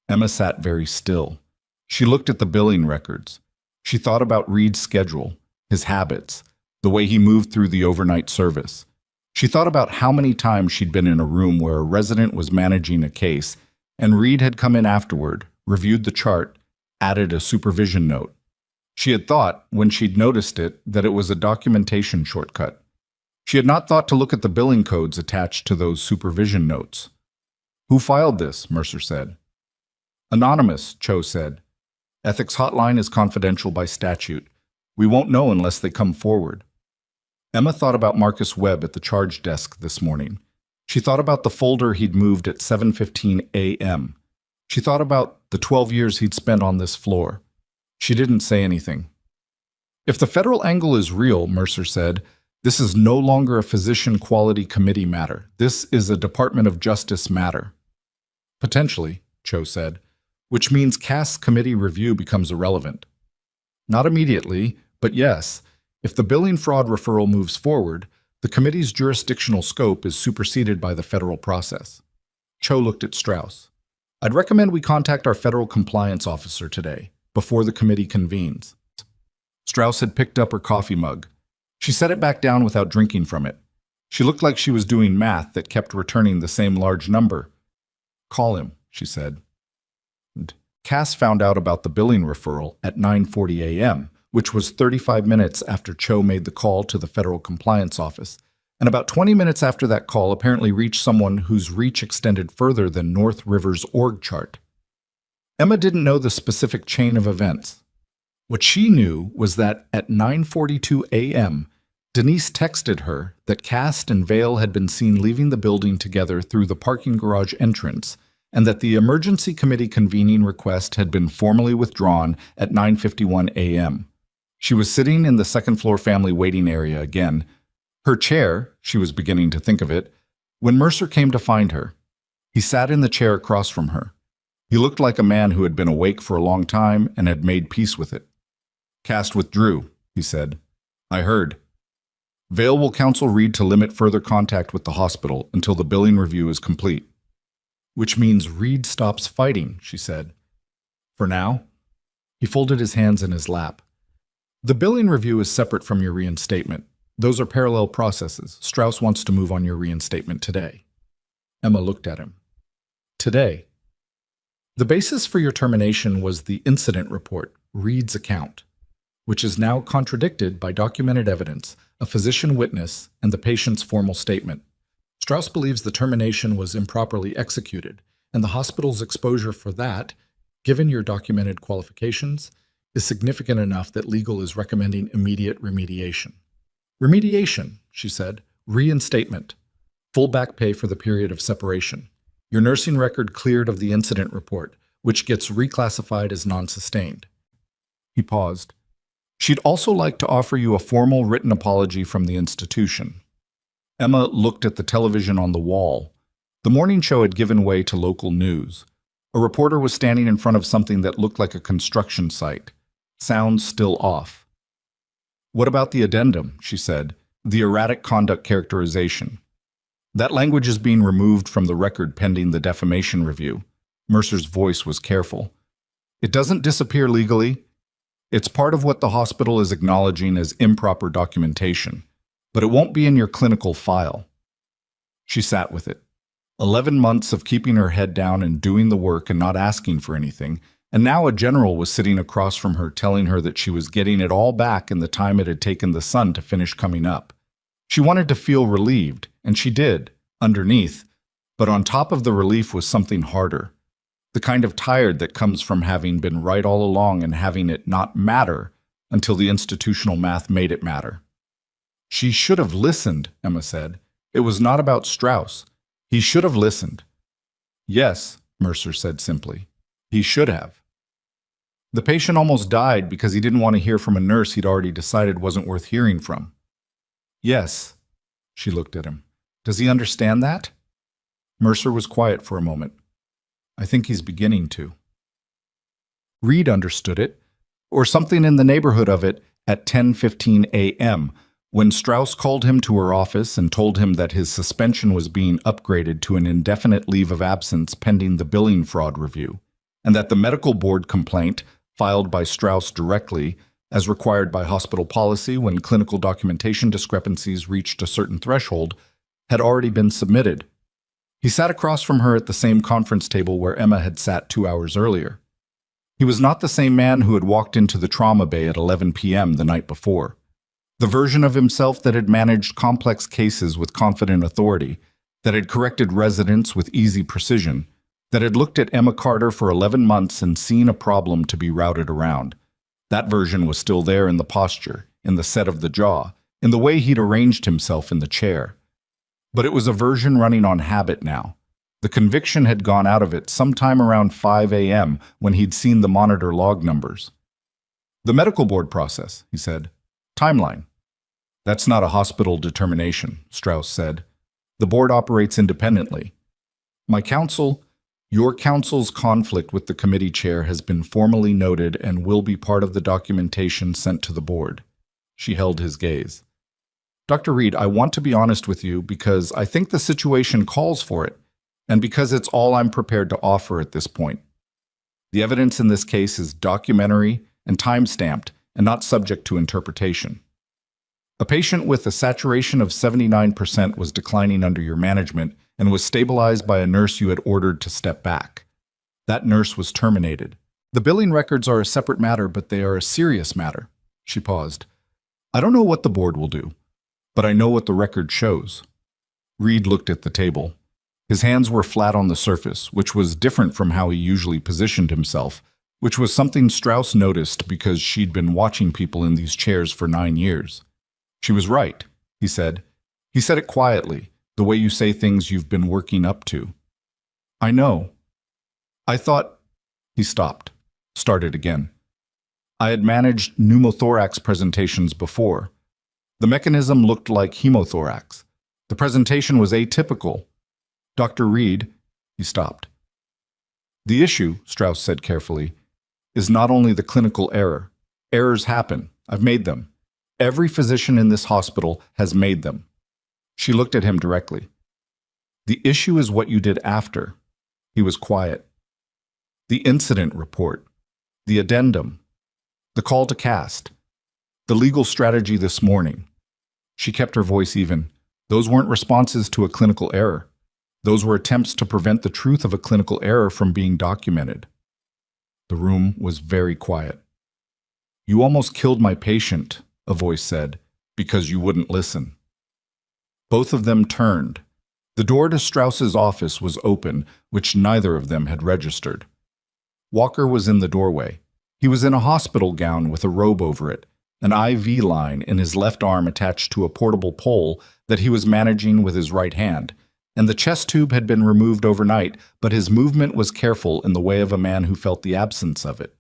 Emma sat very still. She looked at the billing records. She thought about Reed's schedule, his habits, the way he moved through the overnight service. She thought about how many times she'd been in a room where a resident was managing a case, and Reed had come in afterward, reviewed the chart, added a supervision note. She had thought, when she'd noticed it, that it was a documentation shortcut. She had not thought to look at the billing codes attached to those supervision notes. Who filed this? Mercer said. Anonymous, Cho said. Ethics hotline is confidential by statute. We won't know unless they come forward. Emma thought about Marcus Webb at the charge desk this morning. She thought about the folder he'd moved at 7:15 a.m. She thought about the 12 years he'd spent on this floor. She didn't say anything. If the federal angle is real, Mercer said, this is no longer a physician quality committee matter. This is a Department of Justice matter. Potentially, Cho said, which means Cass's committee review becomes irrelevant. Not immediately, but yes, if the billing fraud referral moves forward, the committee's jurisdictional scope is superseded by the federal process. Cho looked at Strauss. I'd recommend we contact our federal compliance officer today, before the committee convenes. Strauss had picked up her coffee mug. She set it back down without drinking from it. She looked like she was doing math that kept returning the same large number. Call him, she said. And Cass found out about the billing referral at 9:40 a.m., which was 35 minutes after Cho made the call to the federal compliance office, and about 20 minutes after that call apparently reached someone whose reach extended further than North River's org chart. Emma didn't know the specific chain of events. What she knew was that at 9:42 a.m., Denise texted her that Cass and Vale had been seen leaving the building together through the parking garage entrance, and that the emergency committee convening request had been formally withdrawn at 9:51 a.m. She was sitting in the second-floor family waiting area again. Her chair, she was beginning to think of it, when Mercer came to find her. He sat in the chair across from her. He looked like a man who had been awake for a long time and had made peace with it. Cass withdrew, he said. I heard. Vale will counsel Reed to limit further contact with the hospital until the billing review is complete. Which means Reed stops fighting, she said. For now? He folded his hands in his lap. The billing review is separate from your reinstatement. Those are parallel processes. Strauss wants to move on your reinstatement today. Emma looked at him. Today? The basis for your termination was the incident report, Reed's account, which is now contradicted by documented evidence, a physician witness, and the patient's formal statement. Strauss believes the termination was improperly executed, and the hospital's exposure for that, given your documented qualifications, is significant enough that legal is recommending immediate remediation. Remediation, she said, reinstatement, full back pay for the period of separation. Your nursing record cleared of the incident report, which gets reclassified as non-sustained. He paused. She'd also like to offer you a formal written apology from the institution. Emma looked at the television on the wall. The morning show had given way to local news. A reporter was standing in front of something that looked like a construction site. Sound still off. What about the addendum, she said, the erratic conduct characterization? That language is being removed from the record pending the defamation review. Mercer's voice was careful. It doesn't disappear legally. It's part of what the hospital is acknowledging as improper documentation, but it won't be in your clinical file. She sat with it. 11 months of keeping her head down and doing the work and not asking for anything, and now a general was sitting across from her telling her that she was getting it all back in the time it had taken the sun to finish coming up. She wanted to feel relieved, and she did, underneath, but on top of the relief was something harder. The kind of tired that comes from having been right all along and having it not matter until the institutional math made it matter. She should have listened, Emma said. It was not about Strauss. He should have listened. Yes, Mercer said simply. He should have. The patient almost died because he didn't want to hear from a nurse he'd already decided wasn't worth hearing from. Yes, she looked at him. Does he understand that? Mercer was quiet for a moment. I think he's beginning to. Reed understood it, or something in the neighborhood of it, at 10:15 a.m., when Strauss called him to her office and told him that his suspension was being upgraded to an indefinite leave of absence pending the billing fraud review, and that the medical board complaint, filed by Strauss directly, as required by hospital policy when clinical documentation discrepancies reached a certain threshold, had already been submitted. He sat across from her at the same conference table where Emma had sat 2 hours earlier. He was not the same man who had walked into the trauma bay at 11 p.m. the night before. The version of himself that had managed complex cases with confident authority, that had corrected residents with easy precision, that had looked at Emma Carter for 11 months and seen a problem to be routed around. That version was still there in the posture, in the set of the jaw, in the way he'd arranged himself in the chair. But it was a version running on habit now. The conviction had gone out of it sometime around 5 a.m. when he'd seen the monitor log numbers. The medical board process, he said. Timeline. That's not a hospital determination, Strauss said. The board operates independently. My counsel, your counsel's conflict with the committee chair has been formally noted and will be part of the documentation sent to the board. She held his gaze. Dr. Reed, I want to be honest with you because I think the situation calls for it, and because it's all I'm prepared to offer at this point. The evidence in this case is documentary and time-stamped and not subject to interpretation. A patient with a saturation of 79% was declining under your management and was stabilized by a nurse you had ordered to step back. That nurse was terminated. The billing records are a separate matter, but they are a serious matter. She paused. I don't know what the board will do, but I know what the record shows. Reed looked at the table. His hands were flat on the surface, which was different from how he usually positioned himself, which was something Strauss noticed because she'd been watching people in these chairs for 9 years. She was right, he said. He said it quietly, the way you say things you've been working up to. I know. I thought... He stopped, started again. I had managed pneumothorax presentations before. The mechanism looked like hemothorax. The presentation was atypical. Dr. Reed, he stopped. The issue, Strauss said carefully, is not only the clinical error. Errors happen. I've made them. Every physician in this hospital has made them. She looked at him directly. The issue is what you did after. He was quiet. The incident report, the addendum, the call to cast, the legal strategy this morning. She kept her voice even. Those weren't responses to a clinical error. Those were attempts to prevent the truth of a clinical error from being documented. The room was very quiet. "You almost killed my patient," a voice said, "because you wouldn't listen." Both of them turned. The door to Strauss's office was open, which neither of them had registered. Walker was in the doorway. He was in a hospital gown with a robe over it, an IV line in his left arm attached to a portable pole that he was managing with his right hand, and the chest tube had been removed overnight, but his movement was careful in the way of a man who felt the absence of it.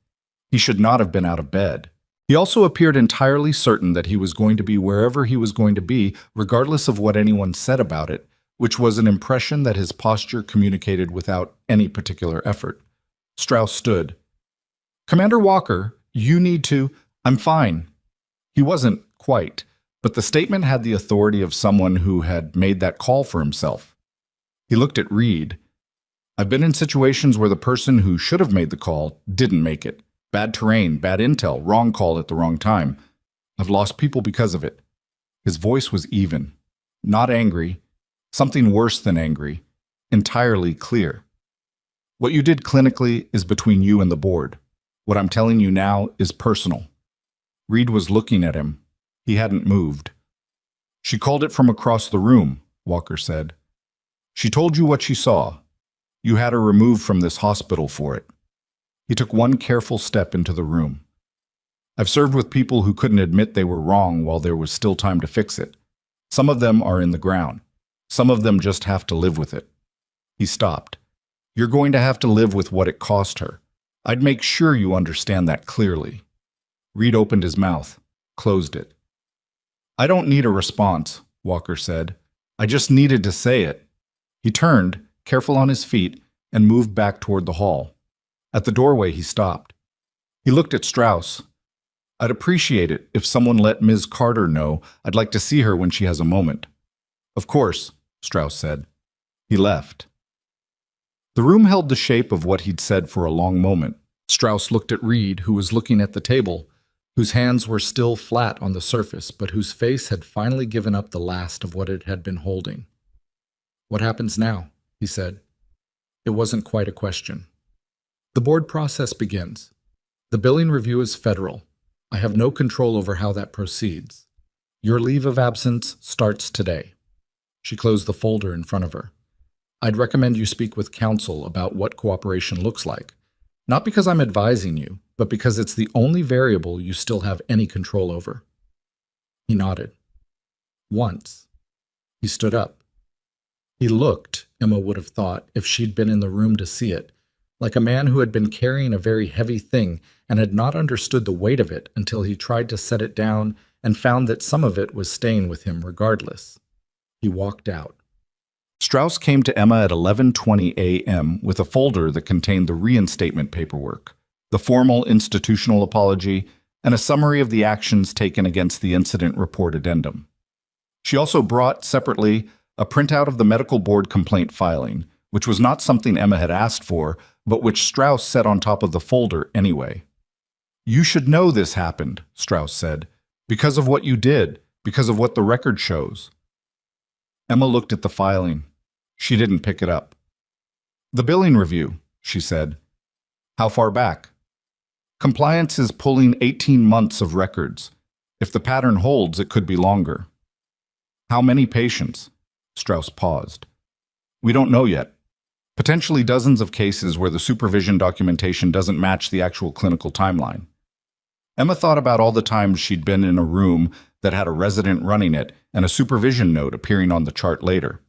He should not have been out of bed. He also appeared entirely certain that he was going to be wherever he was going to be, regardless of what anyone said about it, which was an impression that his posture communicated without any particular effort. Strauss stood. "Commander Walker, you need to—" "I'm fine." He wasn't quite, but the statement had the authority of someone who had made that call for himself. He looked at Reed. "I've been in situations where the person who should have made the call didn't make it. Bad terrain, bad intel, wrong call at the wrong time. I've lost people because of it." His voice was even, not angry, something worse than angry, entirely clear. "What you did clinically is between you and the board. What I'm telling you now is personal." Reed was looking at him. He hadn't moved. "She called it from across the room," Walker said. "She told you what she saw. You had her removed from this hospital for it." He took one careful step into the room. "I've served with people who couldn't admit they were wrong while there was still time to fix it. Some of them are in the ground. Some of them just have to live with it." He stopped. "You're going to have to live with what it cost her. I'd make sure you understand that clearly." Reed opened his mouth, closed it. "I don't need a response," Walker said. "I just needed to say it." He turned, careful on his feet, and moved back toward the hall. At the doorway, he stopped. He looked at Strauss. "I'd appreciate it if someone let Ms. Carter know. I'd like to see her when she has a moment." "Of course," Strauss said. He left. The room held the shape of what he'd said for a long moment. Strauss looked at Reed, who was looking at the table, whose hands were still flat on the surface, but whose face had finally given up the last of what it had been holding. "What happens now?" he said. It wasn't quite a question. "The board process begins. The billing review is federal. I have no control over how that proceeds. Your leave of absence starts today." She closed the folder in front of her. "I'd recommend you speak with counsel about what cooperation looks like. Not because I'm advising you, but because it's the only variable you still have any control over." He nodded. "Once." He stood up. He looked, Emma would have thought, if she'd been in the room to see it, like a man who had been carrying a very heavy thing and had not understood the weight of it until he tried to set it down and found that some of it was staying with him regardless. He walked out. Strauss came to Emma at 11:20 a.m. with a folder that contained the reinstatement paperwork, the formal institutional apology, and a summary of the actions taken against the incident report addendum. She also brought, separately, a printout of the medical board complaint filing, which was not something Emma had asked for, but which Strauss set on top of the folder anyway. "You should know this happened," Strauss said, "because of what you did, because of what the record shows." Emma looked at the filing. She didn't pick it up. "The billing review," she said. "How far back?" "Compliance is pulling 18 months of records. If the pattern holds, it could be longer." "How many patients?" Strauss paused. "We don't know yet. Potentially dozens of cases where the supervision documentation doesn't match the actual clinical timeline." Emma thought about all the times she'd been in a room that had a resident running it and a supervision note appearing on the chart later.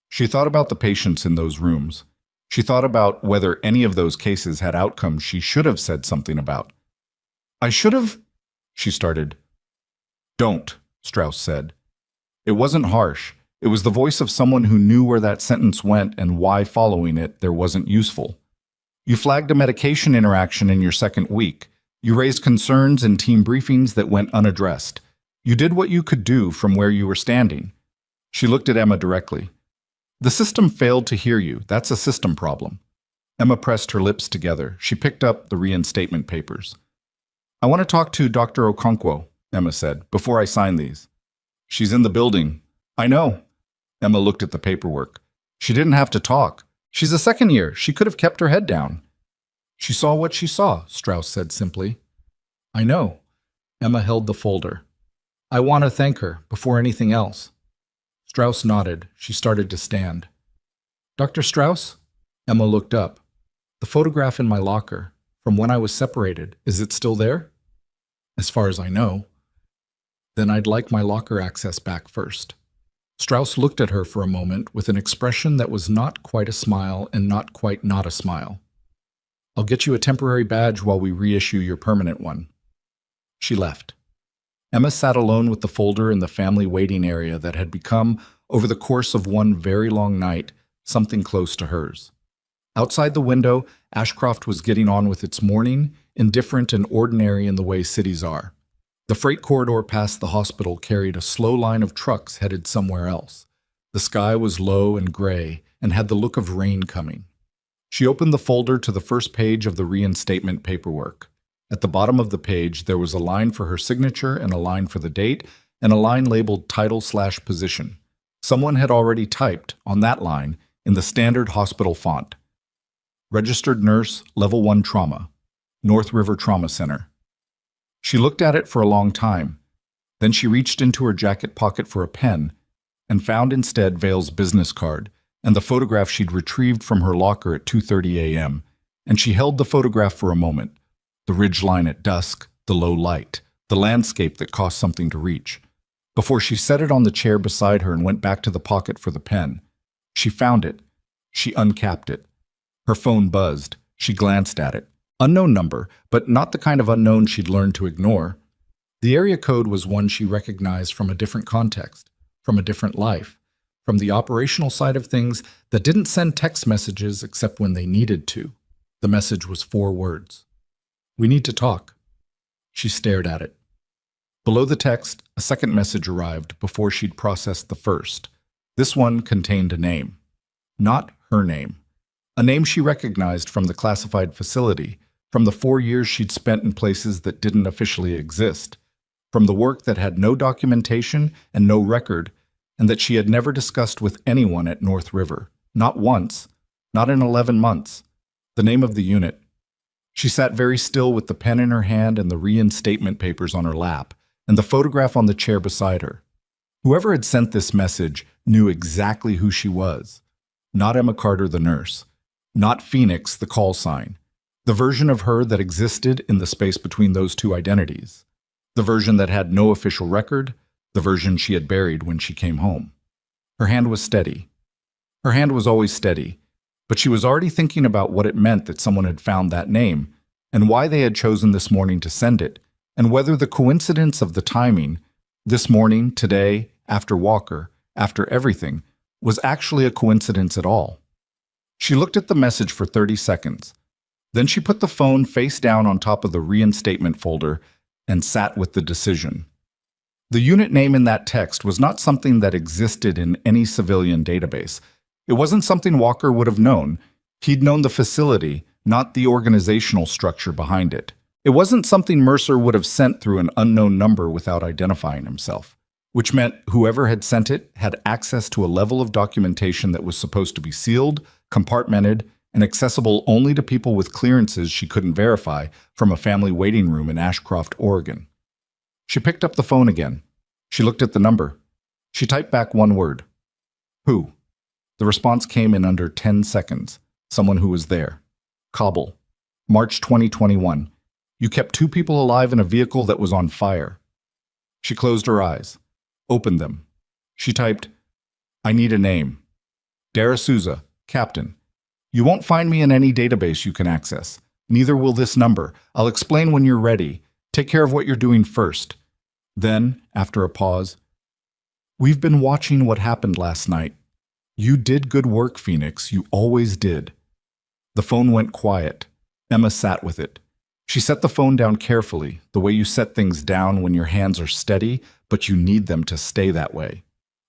She thought about the patients in those rooms. She thought about whether any of those cases had outcomes she should have said something about. "I should have," she started. "Don't," Strauss said. It wasn't harsh. It was the voice of someone who knew where that sentence went and why following it there wasn't useful. "You flagged a medication interaction in your second week. You raised concerns in team briefings that went unaddressed. You did what you could do from where you were standing." She looked at Emma directly. "The system failed to hear you. That's a system problem." Emma pressed her lips together. She picked up the reinstatement papers. "I want to talk to Dr. Okonkwo," Emma said, "before I sign these." "She's in the building." "I know." Emma looked at the paperwork. She didn't have to talk. She's a second year. She could have kept her head down. She saw what she saw, Strauss said simply. I know. Emma held the folder. I want to thank her before anything else. Strauss nodded. She started to stand. Dr. Strauss? Emma looked up. The photograph in my locker, from when I was separated, is it still there? As far as I know. Then I'd like my locker access back first. Strauss looked at her for a moment with an expression that was not quite a smile and not quite not a smile. I'll get you a temporary badge while we reissue your permanent one. She left. Emma sat alone with the folder in the family waiting area that had become, over the course of one very long night, something close to hers. Outside the window, Ashcroft was getting on with its morning, indifferent and ordinary in the way cities are. The freight corridor past the hospital carried a slow line of trucks headed somewhere else. The sky was low and gray and had the look of rain coming. She opened the folder to the first page of the reinstatement paperwork. At the bottom of the page, there was a line for her signature and a line for the date and a line labeled title/position. Someone had already typed, on that line, in the standard hospital font, Registered Nurse, Level 1 Trauma, North River Trauma Center. She looked at it for a long time. Then she reached into her jacket pocket for a pen and found instead Vale's business card and the photograph she'd retrieved from her locker at 2:30 a.m., and she held the photograph for a moment. The ridgeline at dusk, the low light, the landscape that cost something to reach. Before she set it on the chair beside her and went back to the pocket for the pen. She found it. She uncapped it. Her phone buzzed. She glanced at it. Unknown number, but not the kind of unknown she'd learned to ignore. The area code was one she recognized from a different context, from a different life, from the operational side of things that didn't send text messages except when they needed to. The message was 4 words. We need to talk. She stared at it. Below the text, a second message arrived before she'd processed the first. This one contained a name. Not her name. A name she recognized from the classified facility, from the 4 years she'd spent in places that didn't officially exist, from the work that had no documentation and no record, and that she had never discussed with anyone at North River. Not once. Not in 11 months. The name of the unit. She sat very still with the pen in her hand and the reinstatement papers on her lap, and the photograph on the chair beside her. Whoever had sent this message knew exactly who she was. Not Emma Carter, the nurse. Not Phoenix, the call sign. The version of her that existed in the space between those two identities. The version that had no official record, the version she had buried when she came home. Her hand was steady. Her hand was always steady, but she was already thinking about what it meant that someone had found that name, and why they had chosen this morning to send it, and whether the coincidence of the timing, this morning, today, after Walker, after everything, was actually a coincidence at all. She looked at the message for 30 seconds. Then she put the phone face down on top of the reinstatement folder and sat with the decision. The unit name in that text was not something that existed in any civilian database. It wasn't something Walker would have known. He'd known the facility, not the organizational structure behind it. It wasn't something Mercer would have sent through an unknown number without identifying himself, which meant whoever had sent it had access to a level of documentation that was supposed to be sealed, compartmented, and accessible only to people with clearances she couldn't verify from a family waiting room in Ashcroft, Oregon. She picked up the phone again. She looked at the number. She typed back one word. Who? The response came in under 10 seconds. Someone who was there. Kabul. March 2021. You kept 2 people alive in a vehicle that was on fire. She closed her eyes. Opened them. She typed, I need a name. Dara Souza, Captain. You won't find me in any database you can access. Neither will this number. I'll explain when you're ready. Take care of what you're doing first. Then, after a pause, we've been watching what happened last night. You did good work, Phoenix. You always did. The phone went quiet. Emma sat with it. She set the phone down carefully, the way you set things down when your hands are steady, but you need them to stay that way.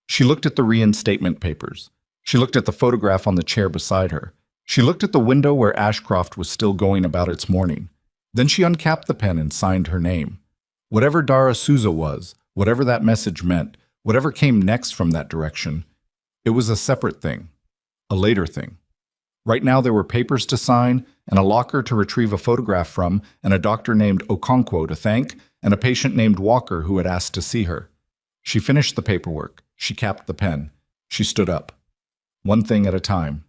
She looked at the reinstatement papers. She looked at the photograph on the chair beside her. She looked at the window where Ashcroft was still going about its morning. Then she uncapped the pen and signed her name. Whatever Dara Souza was, whatever that message meant, whatever came next from that direction, it was a separate thing. A later thing. Right now there were papers to sign, and a locker to retrieve a photograph from, and a doctor named Okonkwo to thank, and a patient named Walker who had asked to see her. She finished the paperwork. She capped the pen. She stood up. One thing at a time.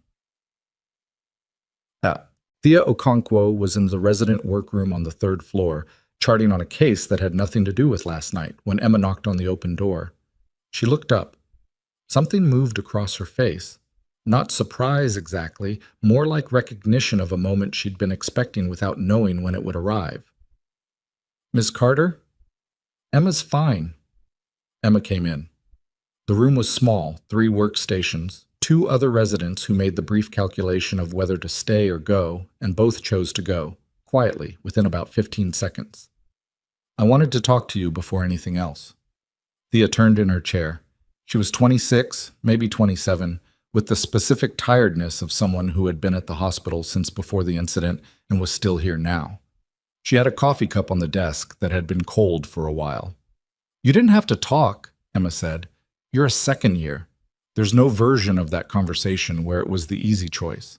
Thea Okonkwo was in the resident workroom on the third floor, charting on a case that had nothing to do with last night, when Emma knocked on the open door. She looked up. Something moved across her face. Not surprise exactly, more like recognition of a moment she'd been expecting without knowing when it would arrive. "Miss Carter?" "Emma's fine." Emma came in. The room was small, 3 workstations, 2 other residents who made the brief calculation of whether to stay or go, and both chose to go, quietly, within about 15 seconds. "I wanted to talk to you before anything else." Thea turned in her chair. She was 26, maybe 27, with the specific tiredness of someone who had been at the hospital since before the incident and was still here now. She had a coffee cup on the desk that had been cold for a while. "You didn't have to talk," Emma said. "You're a second year. There's no version of that conversation where it was the easy choice.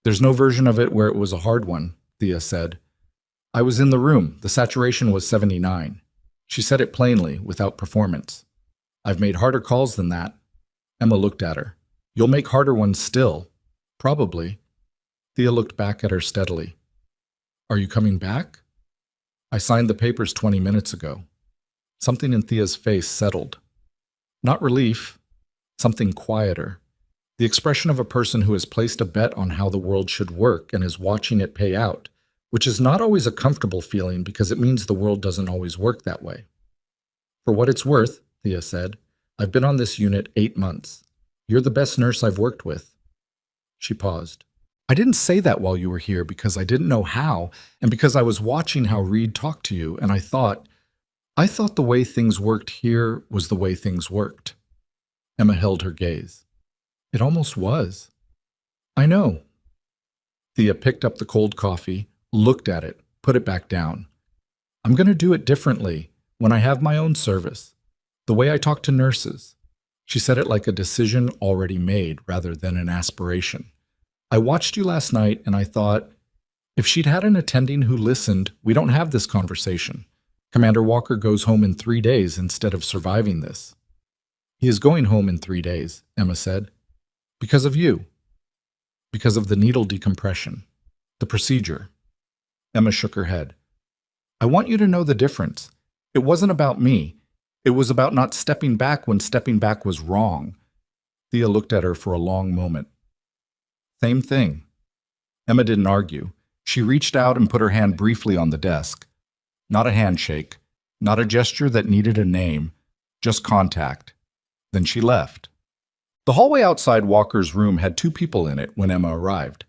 There's no version of it where it was a hard one," Thea said. "I was in the room. The saturation was 79. She said it plainly, without performance. I've made harder calls than that." Emma looked at her. "You'll make harder ones still." "Probably." Thea looked back at her steadily. "Are you coming back?" "I signed the papers 20 minutes ago." Something in Thea's face settled. Not relief, something quieter. The expression of a person who has placed a bet on how the world should work and is watching it pay out, which is not always a comfortable feeling because it means the world doesn't always work that way. "For what it's worth," Thea said, "I've been on this unit 8 months. You're the best nurse I've worked with." She paused. "I didn't say that while you were here because I didn't know how, and because I was watching how Reed talked to you, and I thought the way things worked here was the way things worked." Emma held her gaze. "It almost was." "I know." Thea picked up the cold coffee, looked at it, put it back down. "I'm going to do it differently when I have my own service. The way I talk to nurses." She said it like a decision already made rather than an aspiration. "I watched you last night and I thought, if she'd had an attending who listened, we don't have this conversation. Commander Walker goes home in 3 days instead of surviving this." "He is going home in 3 days," Emma said. "Because of you." "Because of the needle decompression. The procedure." Emma shook her head. "I want you to know the difference. It wasn't about me. It was about not stepping back when stepping back was wrong." Thea looked at her for a long moment. "Same thing." Emma didn't argue. She reached out and put her hand briefly on the desk. Not a handshake, not a gesture that needed a name, just contact. Then she left. The hallway outside Walker's room had 2 people in it when Emma arrived.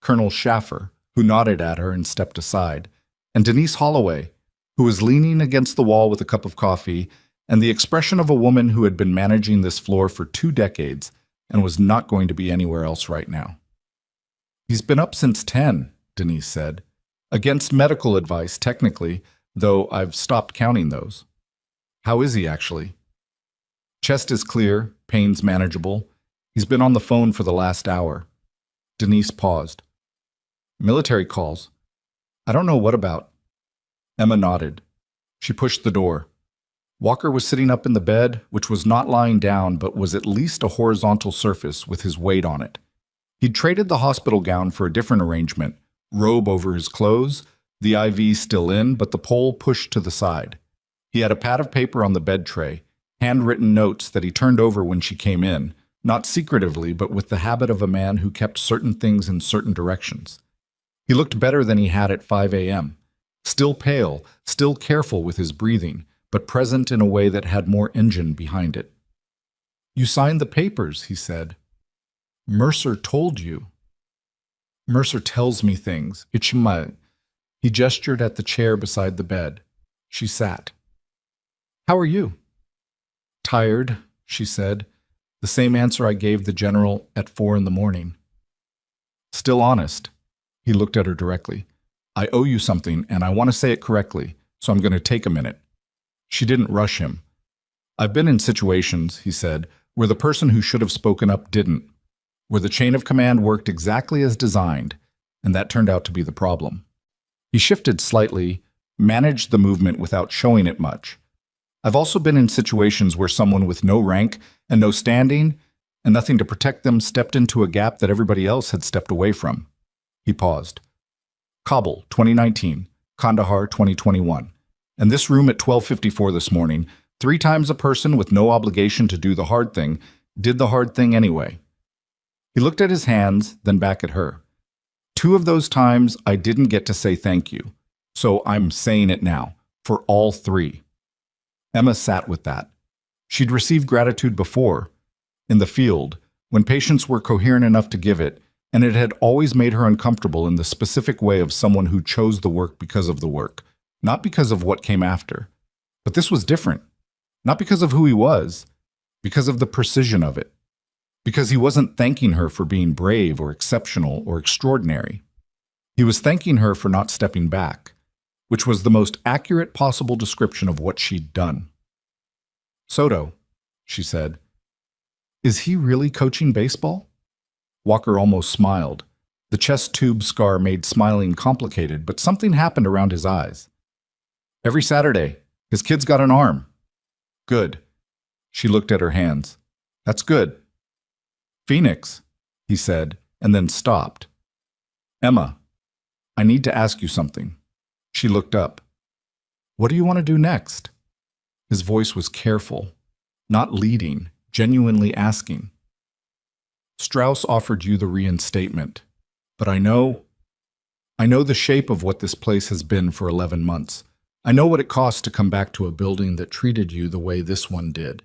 Colonel Schaffer, who nodded at her and stepped aside, and Denise Holloway, who was leaning against the wall with a cup of coffee, and the expression of a woman who had been managing this floor for 2 decades and was not going to be anywhere else right now. "He's been up since 10, Denise said. "Against medical advice, technically, though I've stopped counting those." "How is he, actually?" "Chest is clear, pain's manageable. He's been on the phone for the last hour." Denise paused. "Military calls. I don't know what about." Emma nodded. She pushed the door. Walker was sitting up in the bed, which was not lying down but was at least a horizontal surface with his weight on it. He'd traded the hospital gown for a different arrangement, robe over his clothes, the IV still in, but the pole pushed to the side. He had a pad of paper on the bed tray, handwritten notes that he turned over when she came in, not secretively, but with the habit of a man who kept certain things in certain directions. He looked better than he had at 5 a.m., still pale, still careful with his breathing, but present in a way that had more engine behind it. "You signed the papers," he said. "Mercer told you." "Mercer tells me things. Ichma." He gestured at the chair beside the bed. She sat. "How are you?" "Tired," she said. "The same answer I gave the general at 4 in the morning." "Still honest." He looked at her directly. "I owe you something, and I want to say it correctly, so I'm going to take a minute." She didn't rush him. "I've been in situations," he said, "where the person who should have spoken up didn't. where the chain of command worked exactly as designed, and that turned out to be the problem. He shifted slightly, managed the movement without showing it much. I've also been in situations where someone with no rank and no standing and nothing to protect them stepped into a gap that everybody else had stepped away from. He paused. Kabul, 2019, Kandahar, 2021. And this room at 12:54 this morning, 3 times a person with no obligation to do the hard thing did the hard thing anyway. He looked at his hands, then back at her. 2 of those times I didn't get to say thank you, so I'm saying it now, for all 3. Emma sat with that. She'd received gratitude before, in the field, when patients were coherent enough to give it, and it had always made her uncomfortable in the specific way of someone who chose the work because of the work, not because of what came after. But this was different. Not because of who he was, because of the precision of it. Because he wasn't thanking her for being brave or exceptional or extraordinary. He was thanking her for not stepping back, which was the most accurate possible description of what she'd done. "Soto," she said, "is he really coaching baseball?" Walker almost smiled. The chest tube scar made smiling complicated, but something happened around his eyes. "Every Saturday. His kid's got an arm." "Good." She looked at her hands. "That's good." "Phoenix," he said, and then stopped. "Emma, I need to ask you something." She looked up. "What do you want to do next?" His voice was careful, not leading, genuinely asking. "Strauss offered you the reinstatement, but I know the shape of what this place has been for 11 months. I know what it costs to come back to a building that treated you the way this one did."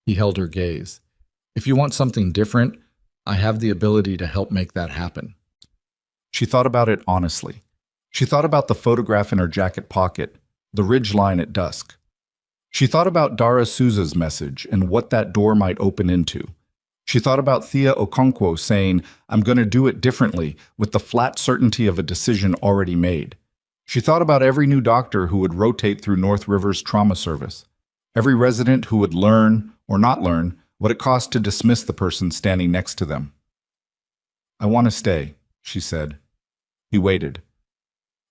He held her gaze. "If you want something different, I have the ability to help make that happen." She thought about it honestly. She thought about the photograph in her jacket pocket, the ridge line at dusk. She thought about Dara Souza's message and what that door might open into. She thought about Thea Okonkwo saying, "I'm going to do it differently," with the flat certainty of a decision already made. She thought about every new doctor who would rotate through North River's trauma service, every resident who would learn, or not learn, what it cost to dismiss the person standing next to them. "I want to stay," she said. He waited.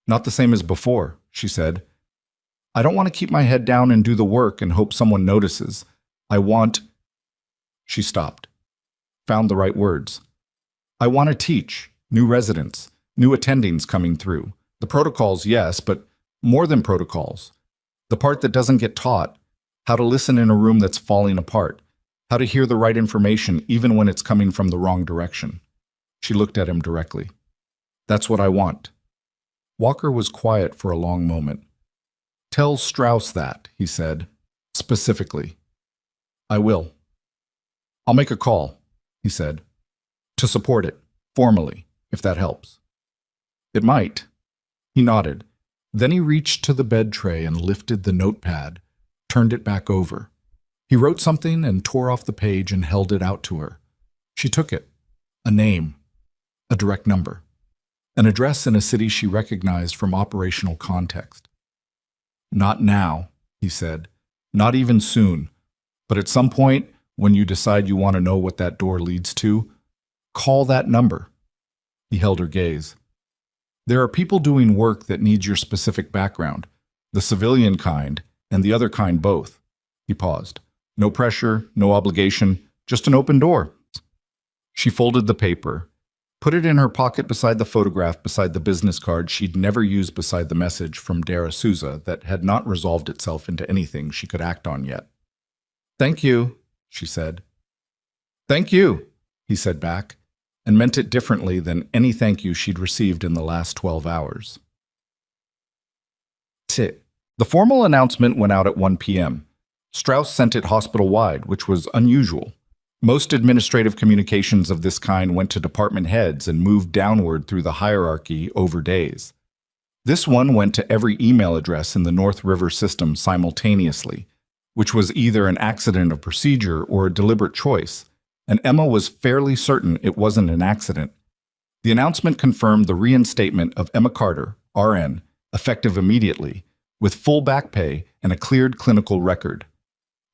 "Not the same as before," she said. "I don't want to keep my head down and do the work and hope someone notices. I want—" She stopped. Found the right words. "I want to teach, new residents, new attendings coming through. The protocols, yes, but more than protocols. The part that doesn't get taught, how to listen in a room that's falling apart, how to hear the right information even when it's coming from the wrong direction." She looked at him directly. "That's what I want." Walker was quiet for a long moment. "Tell Strauss that," he said, specifically. "I will." "I'll make a call," he said, "to support it, formally, if that helps." "It might." He nodded. Then he reached to the bed tray and lifted the notepad, turned it back over. He wrote something and tore off the page and held it out to her. She took it. A name. A direct number. An address in a city she recognized from operational context. "Not now," he said. "Not even soon. But at some point, when you decide you want to know what that door leads to, call that number." He held her gaze. "There are people doing work that needs your specific background, the civilian kind and the other kind both." He paused. "No pressure, no obligation, just an open door." She folded the paper, put it in her pocket beside the photograph beside the business card she'd never used beside the message from Dara Souza that had not resolved itself into anything she could act on yet. "Thank you," she said. "Thank you," he said back, and meant it differently than any thank you she'd received in the last 12 hours. The formal announcement went out at 1 p.m. Strauss sent it hospital-wide, which was unusual. Most administrative communications of this kind went to department heads and moved downward through the hierarchy over days. This one went to every email address in the North River system simultaneously, which was either an accident of procedure or a deliberate choice, and Emma was fairly certain it wasn't an accident. The announcement confirmed the reinstatement of Emma Carter, RN, effective immediately, with full back pay and a cleared clinical record.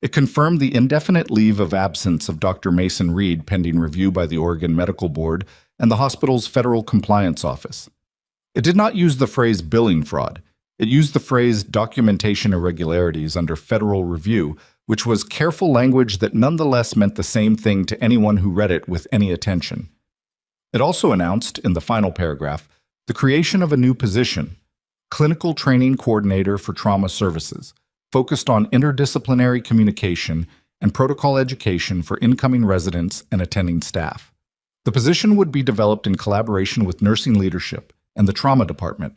It confirmed the indefinite leave of absence of Dr. Mason Reed pending review by the Oregon Medical Board and the hospital's Federal Compliance Office. It did not use the phrase billing fraud. It used the phrase documentation irregularities under federal review, which was careful language that nonetheless meant the same thing to anyone who read it with any attention. It also announced, in the final paragraph, the creation of a new position, Clinical Training Coordinator for Trauma Services, focused on interdisciplinary communication and protocol education for incoming residents and attending staff. The position would be developed in collaboration with nursing leadership and the trauma department.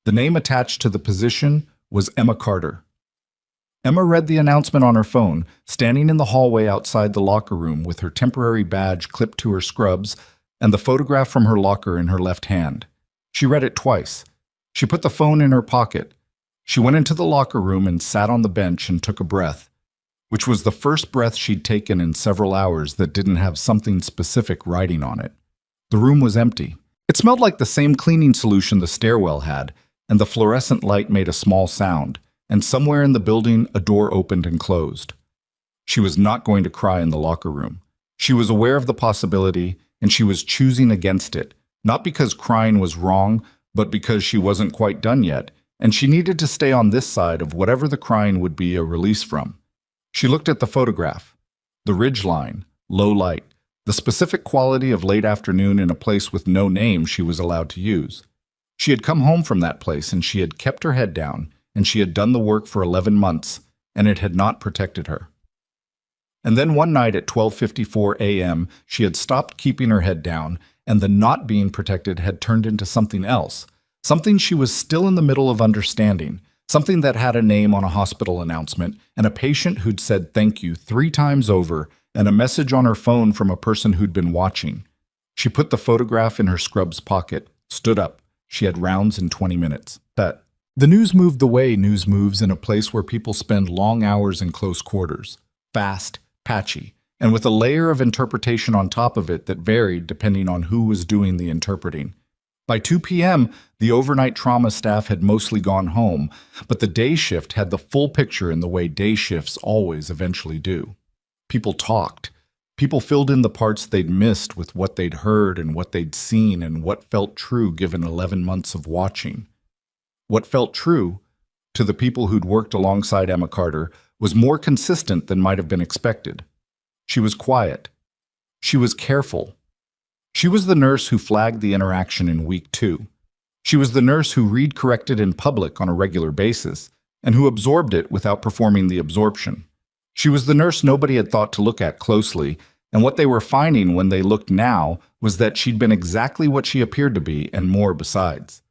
The name attached to the position was Emma Carter. Emma read the announcement on her phone, standing in the hallway outside the locker room with her temporary badge clipped to her scrubs and the photograph from her locker in her left hand. She read it twice. She put the phone in her pocket. She went into the locker room and sat on the bench and took a breath, which was the first breath she'd taken in several hours that didn't have something specific writing on it. The room was empty. It smelled like the same cleaning solution the stairwell had, and the fluorescent light made a small sound, and somewhere in the building a door opened and closed. She was not going to cry in the locker room. She was aware of the possibility, and she was choosing against it, not because crying was wrong, but because she wasn't quite done yet, and she needed to stay on this side of whatever the crying would be a release from. She looked at the photograph. The ridge line, low light, the specific quality of late afternoon in a place with no name she was allowed to use. She had come home from that place and she had kept her head down, and she had done the work for 11 months, and it had not protected her. And then one night at 12:54 a.m., she had stopped keeping her head down, and the not being protected had turned into something else, something she was still in the middle of understanding, something that had a name on a hospital announcement, and a patient who'd said thank you 3 times over, and a message on her phone from a person who'd been watching. She put the photograph in her scrubs pocket, stood up. She had rounds in 20 minutes. That. The news moved the way news moves in a place where people spend long hours in close quarters. Fast, patchy, and with a layer of interpretation on top of it that varied depending on who was doing the interpreting. By 2 p.m., the overnight trauma staff had mostly gone home, but the day shift had the full picture in the way day shifts always eventually do. People talked. People filled in the parts they'd missed with what they'd heard and what they'd seen and what felt true given 11 months of watching. What felt true, to the people who'd worked alongside Emma Carter, was more consistent than might have been expected. She was quiet. She was careful. She was the nurse who flagged the interaction in week 2. She was the nurse who read-corrected in public on a regular basis and who absorbed it without performing the absorption. She was the nurse nobody had thought to look at closely, and what they were finding when they looked now was that she'd been exactly what she appeared to be and more besides.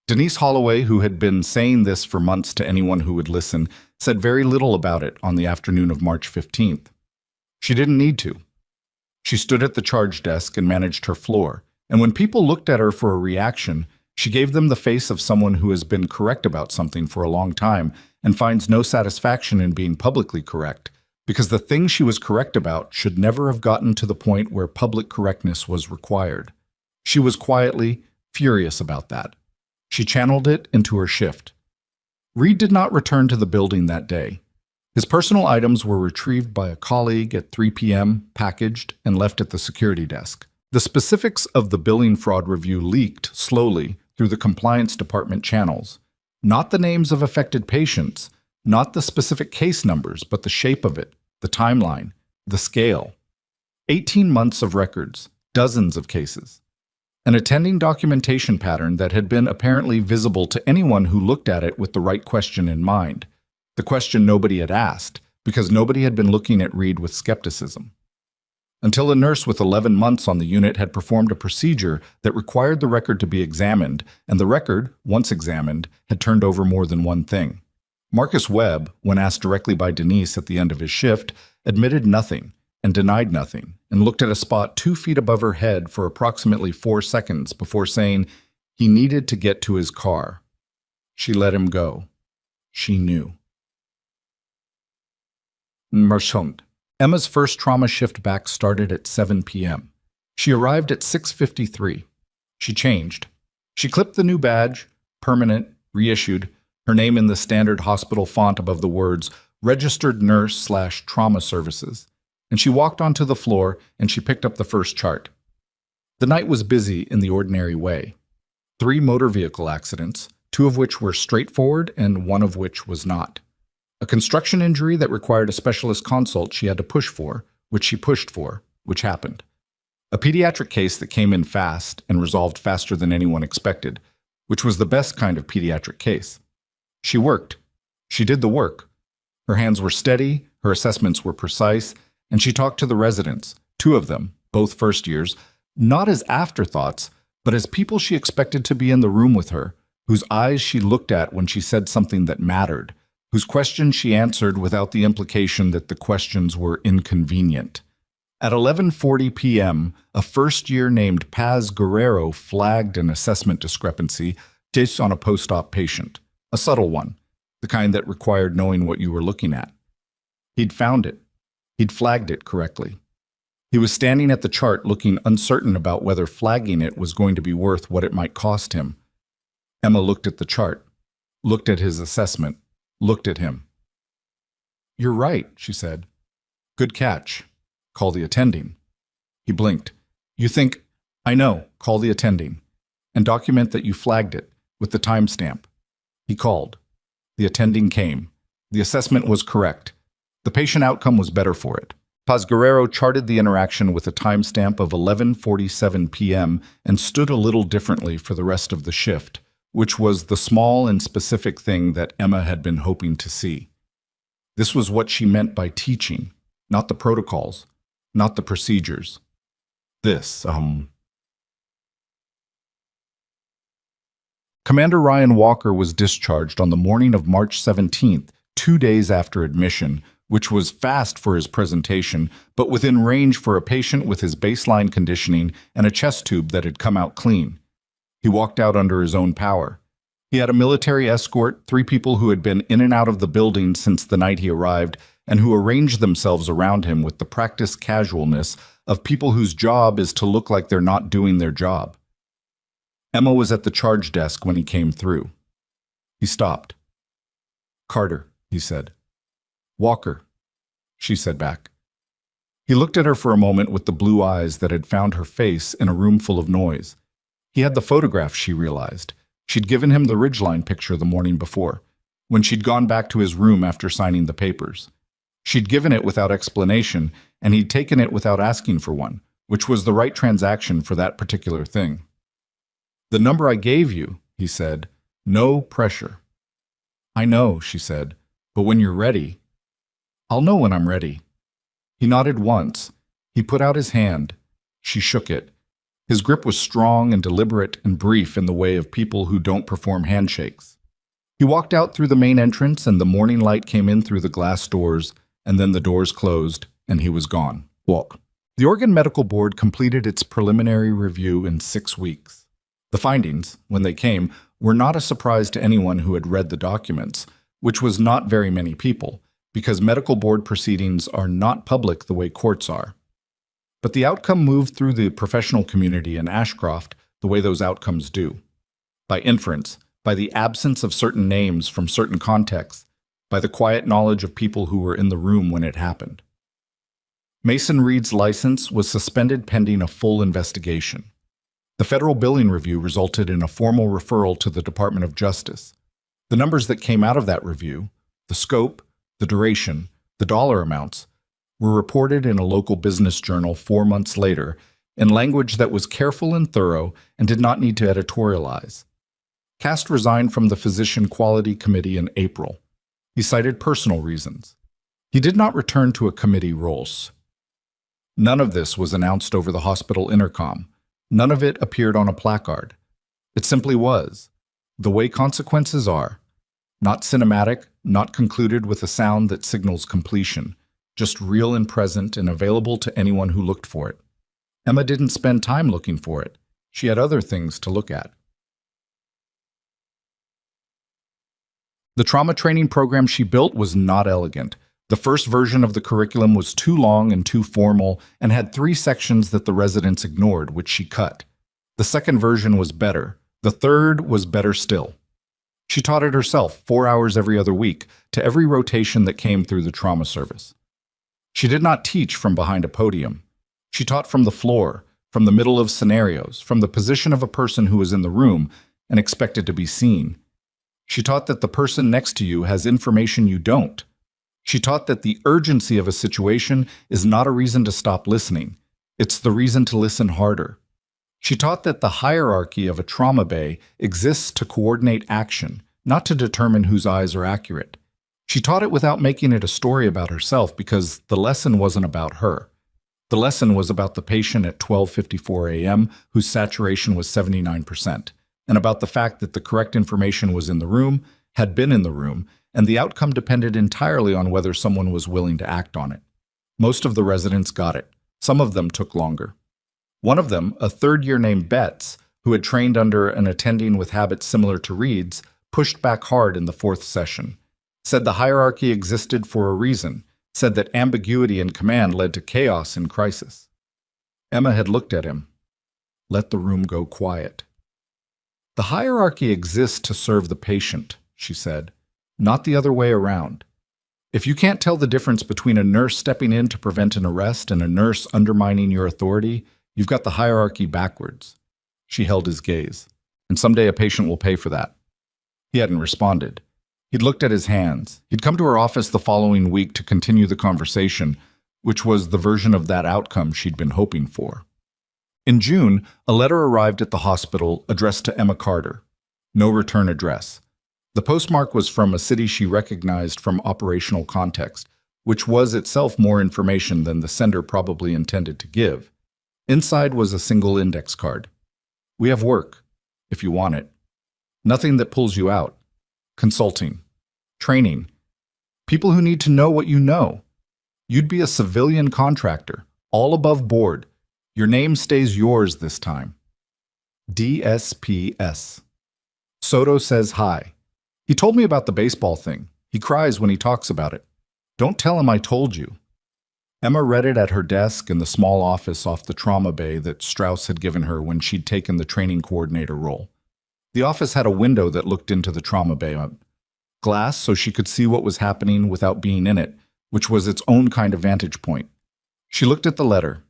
Denise Holloway, who had been saying this for months to anyone who would listen, said very little about it on the afternoon of March 15th. She didn't need to. She stood at the charge desk and managed her floor, and when people looked at her for a reaction, she gave them the face of someone who has been correct about something for a long time and finds no satisfaction in being publicly correct, because the thing she was correct about should never have gotten to the point where public correctness was required. She was quietly furious about that. She channeled it into her shift. Reed did not return to the building that day. His personal items were retrieved by a colleague at 3 p.m., packaged, and left at the security desk. The specifics of the billing fraud review leaked slowly through the compliance department channels. Not the names of affected patients, not the specific case numbers, but the shape of it, the timeline, the scale. 18 months of records, dozens of cases. An attending documentation pattern that had been apparently visible to anyone who looked at it with the right question in mind. The question nobody had asked, because nobody had been looking at Reed with skepticism. Until a nurse with 11 months on the unit had performed a procedure that required the record to be examined, and the record, once examined, had turned over more than one thing. Marcus Webb, when asked directly by Denise at the end of his shift, admitted nothing and denied nothing, and looked at a spot 2 feet above her head for approximately 4 seconds before saying he needed to get to his car. She let him go. She knew. Marchand. Emma's first trauma shift back started at 7 p.m. She arrived at 6:53. She changed. She clipped the new badge, permanent, reissued, her name in the standard hospital font above the words, registered nurse/trauma services, and she walked onto the floor and she picked up the first chart. The night was busy in the ordinary way. 3 motor vehicle accidents, 2 of which were straightforward and 1 of which was not. A construction injury that required a specialist consult she had to push for, which she pushed for, which happened. A pediatric case that came in fast and resolved faster than anyone expected, which was the best kind of pediatric case. She worked. She did the work. Her hands were steady, her assessments were precise, and she talked to the residents, 2 of them, both first years, not as afterthoughts, but as people she expected to be in the room with her, whose eyes she looked at when she said something that mattered, whose questions she answered without the implication that the questions were inconvenient. At 11:40 p.m., a first-year named Paz Guerrero flagged an assessment discrepancy based on a post-op patient, a subtle one, the kind that required knowing what you were looking at. He'd found it. He'd flagged it correctly. He was standing at the chart looking uncertain about whether flagging it was going to be worth what it might cost him. Emma looked at the chart, looked at his assessment, looked at him. "You're right," she said. "Good catch. Call the attending." He blinked. "You think, I know, call the attending, and document that you flagged it, with the timestamp." He called. The attending came. The assessment was correct. The patient outcome was better for it. Paz Guerrero charted the interaction with a timestamp of 11:47 p.m. and stood a little differently for the rest of the shift, which was the small and specific thing that Emma had been hoping to see. This was what she meant by teaching, not the protocols, not the procedures. Commander Ryan Walker was discharged on the morning of March 17th, 2 days after admission, which was fast for his presentation, but within range for a patient with his baseline conditioning and a chest tube that had come out clean. He walked out under his own power. He had a military escort, 3 people who had been in and out of the building since the night he arrived, and who arranged themselves around him with the practiced casualness of people whose job is to look like they're not doing their job. Emma was at the charge desk when he came through. He stopped. "Carter," he said. "Walker," she said back. He looked at her for a moment with the blue eyes that had found her face in a room full of noise. He had the photograph, she realized. She'd given him the Ridgeline picture the morning before, when she'd gone back to his room after signing the papers. She'd given it without explanation, and he'd taken it without asking for one, which was the right transaction for that particular thing. "The number I gave you," he said. "No pressure." "I know," she said, "but when you're ready..." "I'll know when I'm ready." He nodded once. He put out his hand. She shook it. His grip was strong and deliberate and brief in the way of people who don't perform handshakes. He walked out through the main entrance, and the morning light came in through the glass doors, and then the doors closed, and he was gone. Walk. The Oregon Medical Board completed its preliminary review in 6 weeks. The findings, when they came, were not a surprise to anyone who had read the documents, which was not very many people, because medical board proceedings are not public the way courts are. But the outcome moved through the professional community in Ashcroft the way those outcomes do. By inference, by the absence of certain names from certain contexts, by the quiet knowledge of people who were in the room when it happened. Mason Reed's license was suspended pending a full investigation. The federal billing review resulted in a formal referral to the Department of Justice. The numbers that came out of that review, the scope, the duration, the dollar amounts, were reported in a local business journal 4 months later in language that was careful and thorough and did not need to editorialize. Cast resigned from the Physician Quality Committee in April. He cited personal reasons. He did not return to a committee roles. None of this was announced over the hospital intercom. None of it appeared on a placard. It simply was. The way consequences are. Not cinematic, not concluded with a sound that signals completion. Just real and present and available to anyone who looked for it. Emma didn't spend time looking for it. She had other things to look at. The trauma training program she built was not elegant. The first version of the curriculum was too long and too formal and had 3 sections that the residents ignored, which she cut. The second version was better. The third was better still. She taught it herself, 4 hours every other week, to every rotation that came through the trauma service. She did not teach from behind a podium. She taught from the floor, from the middle of scenarios, from the position of a person who was in the room and expected to be seen. She taught that the person next to you has information you don't. She taught that the urgency of a situation is not a reason to stop listening. It's the reason to listen harder. She taught that the hierarchy of a trauma bay exists to coordinate action, not to determine whose eyes are accurate. She taught it without making it a story about herself because the lesson wasn't about her. The lesson was about the patient at 12:54 a.m. whose saturation was 79%, and about the fact that the correct information was in the room, had been in the room, and the outcome depended entirely on whether someone was willing to act on it. Most of the residents got it. Some of them took longer. One of them, a third-year named Betts, who had trained under an attending with habits similar to Reed's, pushed back hard in the fourth session. Said the hierarchy existed for a reason, said that ambiguity in command led to chaos in crisis. Emma had looked at him. Let the room go quiet. The hierarchy exists to serve the patient, she said, not the other way around. If you can't tell the difference between a nurse stepping in to prevent an arrest and a nurse undermining your authority, you've got the hierarchy backwards. She held his gaze. And someday a patient will pay for that. He hadn't responded. He'd looked at his hands. He'd come to her office the following week to continue the conversation, which was the version of that outcome she'd been hoping for. In June, a letter arrived at the hospital addressed to Emma Carter. No return address. The postmark was from a city she recognized from operational context, which was itself more information than the sender probably intended to give. Inside was a single index card. We have work, if you want it. Nothing that pulls you out. Consulting. Training. People who need to know what you know. You'd be a civilian contractor, all above board. Your name stays yours this time. DSPS. Soto says hi. He told me about the baseball thing. He cries when he talks about it. Don't tell him I told you. Emma read it at her desk in the small office off the trauma bay that Strauss had given her when she'd taken the training coordinator role. The office had a window that looked into the trauma bay. Glass so she could see what was happening without being in it, which was its own kind of vantage point. She looked at the letter.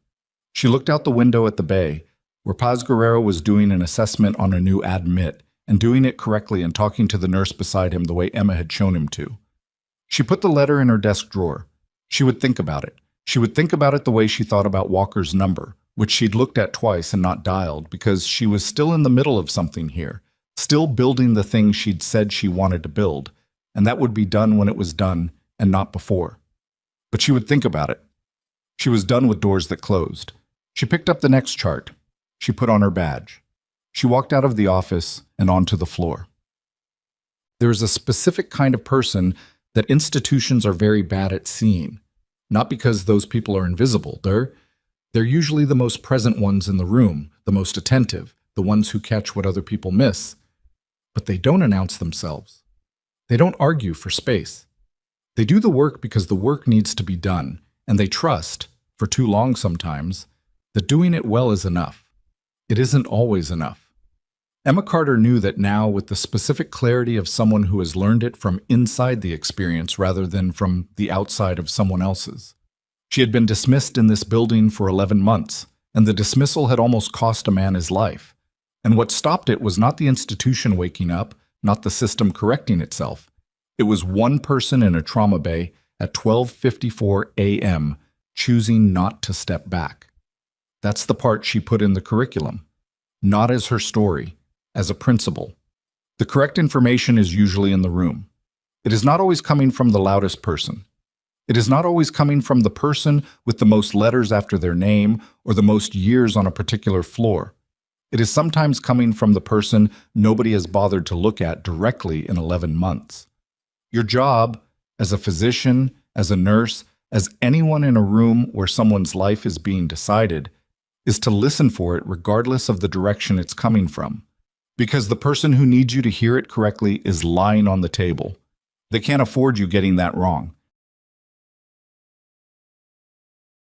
She looked out the window at the bay, where Paz Guerrero was doing an assessment on a new admit, and doing it correctly and talking to the nurse beside him the way Emma had shown him to. She put the letter in her desk drawer. She would think about it. She would think about it the way she thought about Walker's number, which she'd looked at twice and not dialed, because she was still in the middle of something here, still building the thing she'd said she wanted to build, and that would be done when it was done and not before. But she would think about it. She was done with doors that closed. She picked up the next chart. She put on her badge. She walked out of the office and onto the floor. There is a specific kind of person that institutions are very bad at seeing, not because those people are invisible. They're usually the most present ones in the room, the most attentive, the ones who catch what other people miss. But they don't announce themselves. They don't argue for space. They do the work because the work needs to be done, and they trust, for too long sometimes, that doing it well is enough. It isn't always enough. Emma Carter knew that now with the specific clarity of someone who has learned it from inside the experience rather than from the outside of someone else's. She had been dismissed in this building for 11 months, and the dismissal had almost cost a man his life. And what stopped it was not the institution waking up, not the system correcting itself. It was one person in a trauma bay at 12:54 a.m. choosing not to step back. That's the part she put in the curriculum, not as her story, as a principle. The correct information is usually in the room. It is not always coming from the loudest person. It is not always coming from the person with the most letters after their name or the most years on a particular floor. It is sometimes coming from the person nobody has bothered to look at directly in 11 months. Your job, as a physician, as a nurse, as anyone in a room where someone's life is being decided, is to listen for it regardless of the direction it's coming from. Because the person who needs you to hear it correctly is lying on the table. They can't afford you getting that wrong.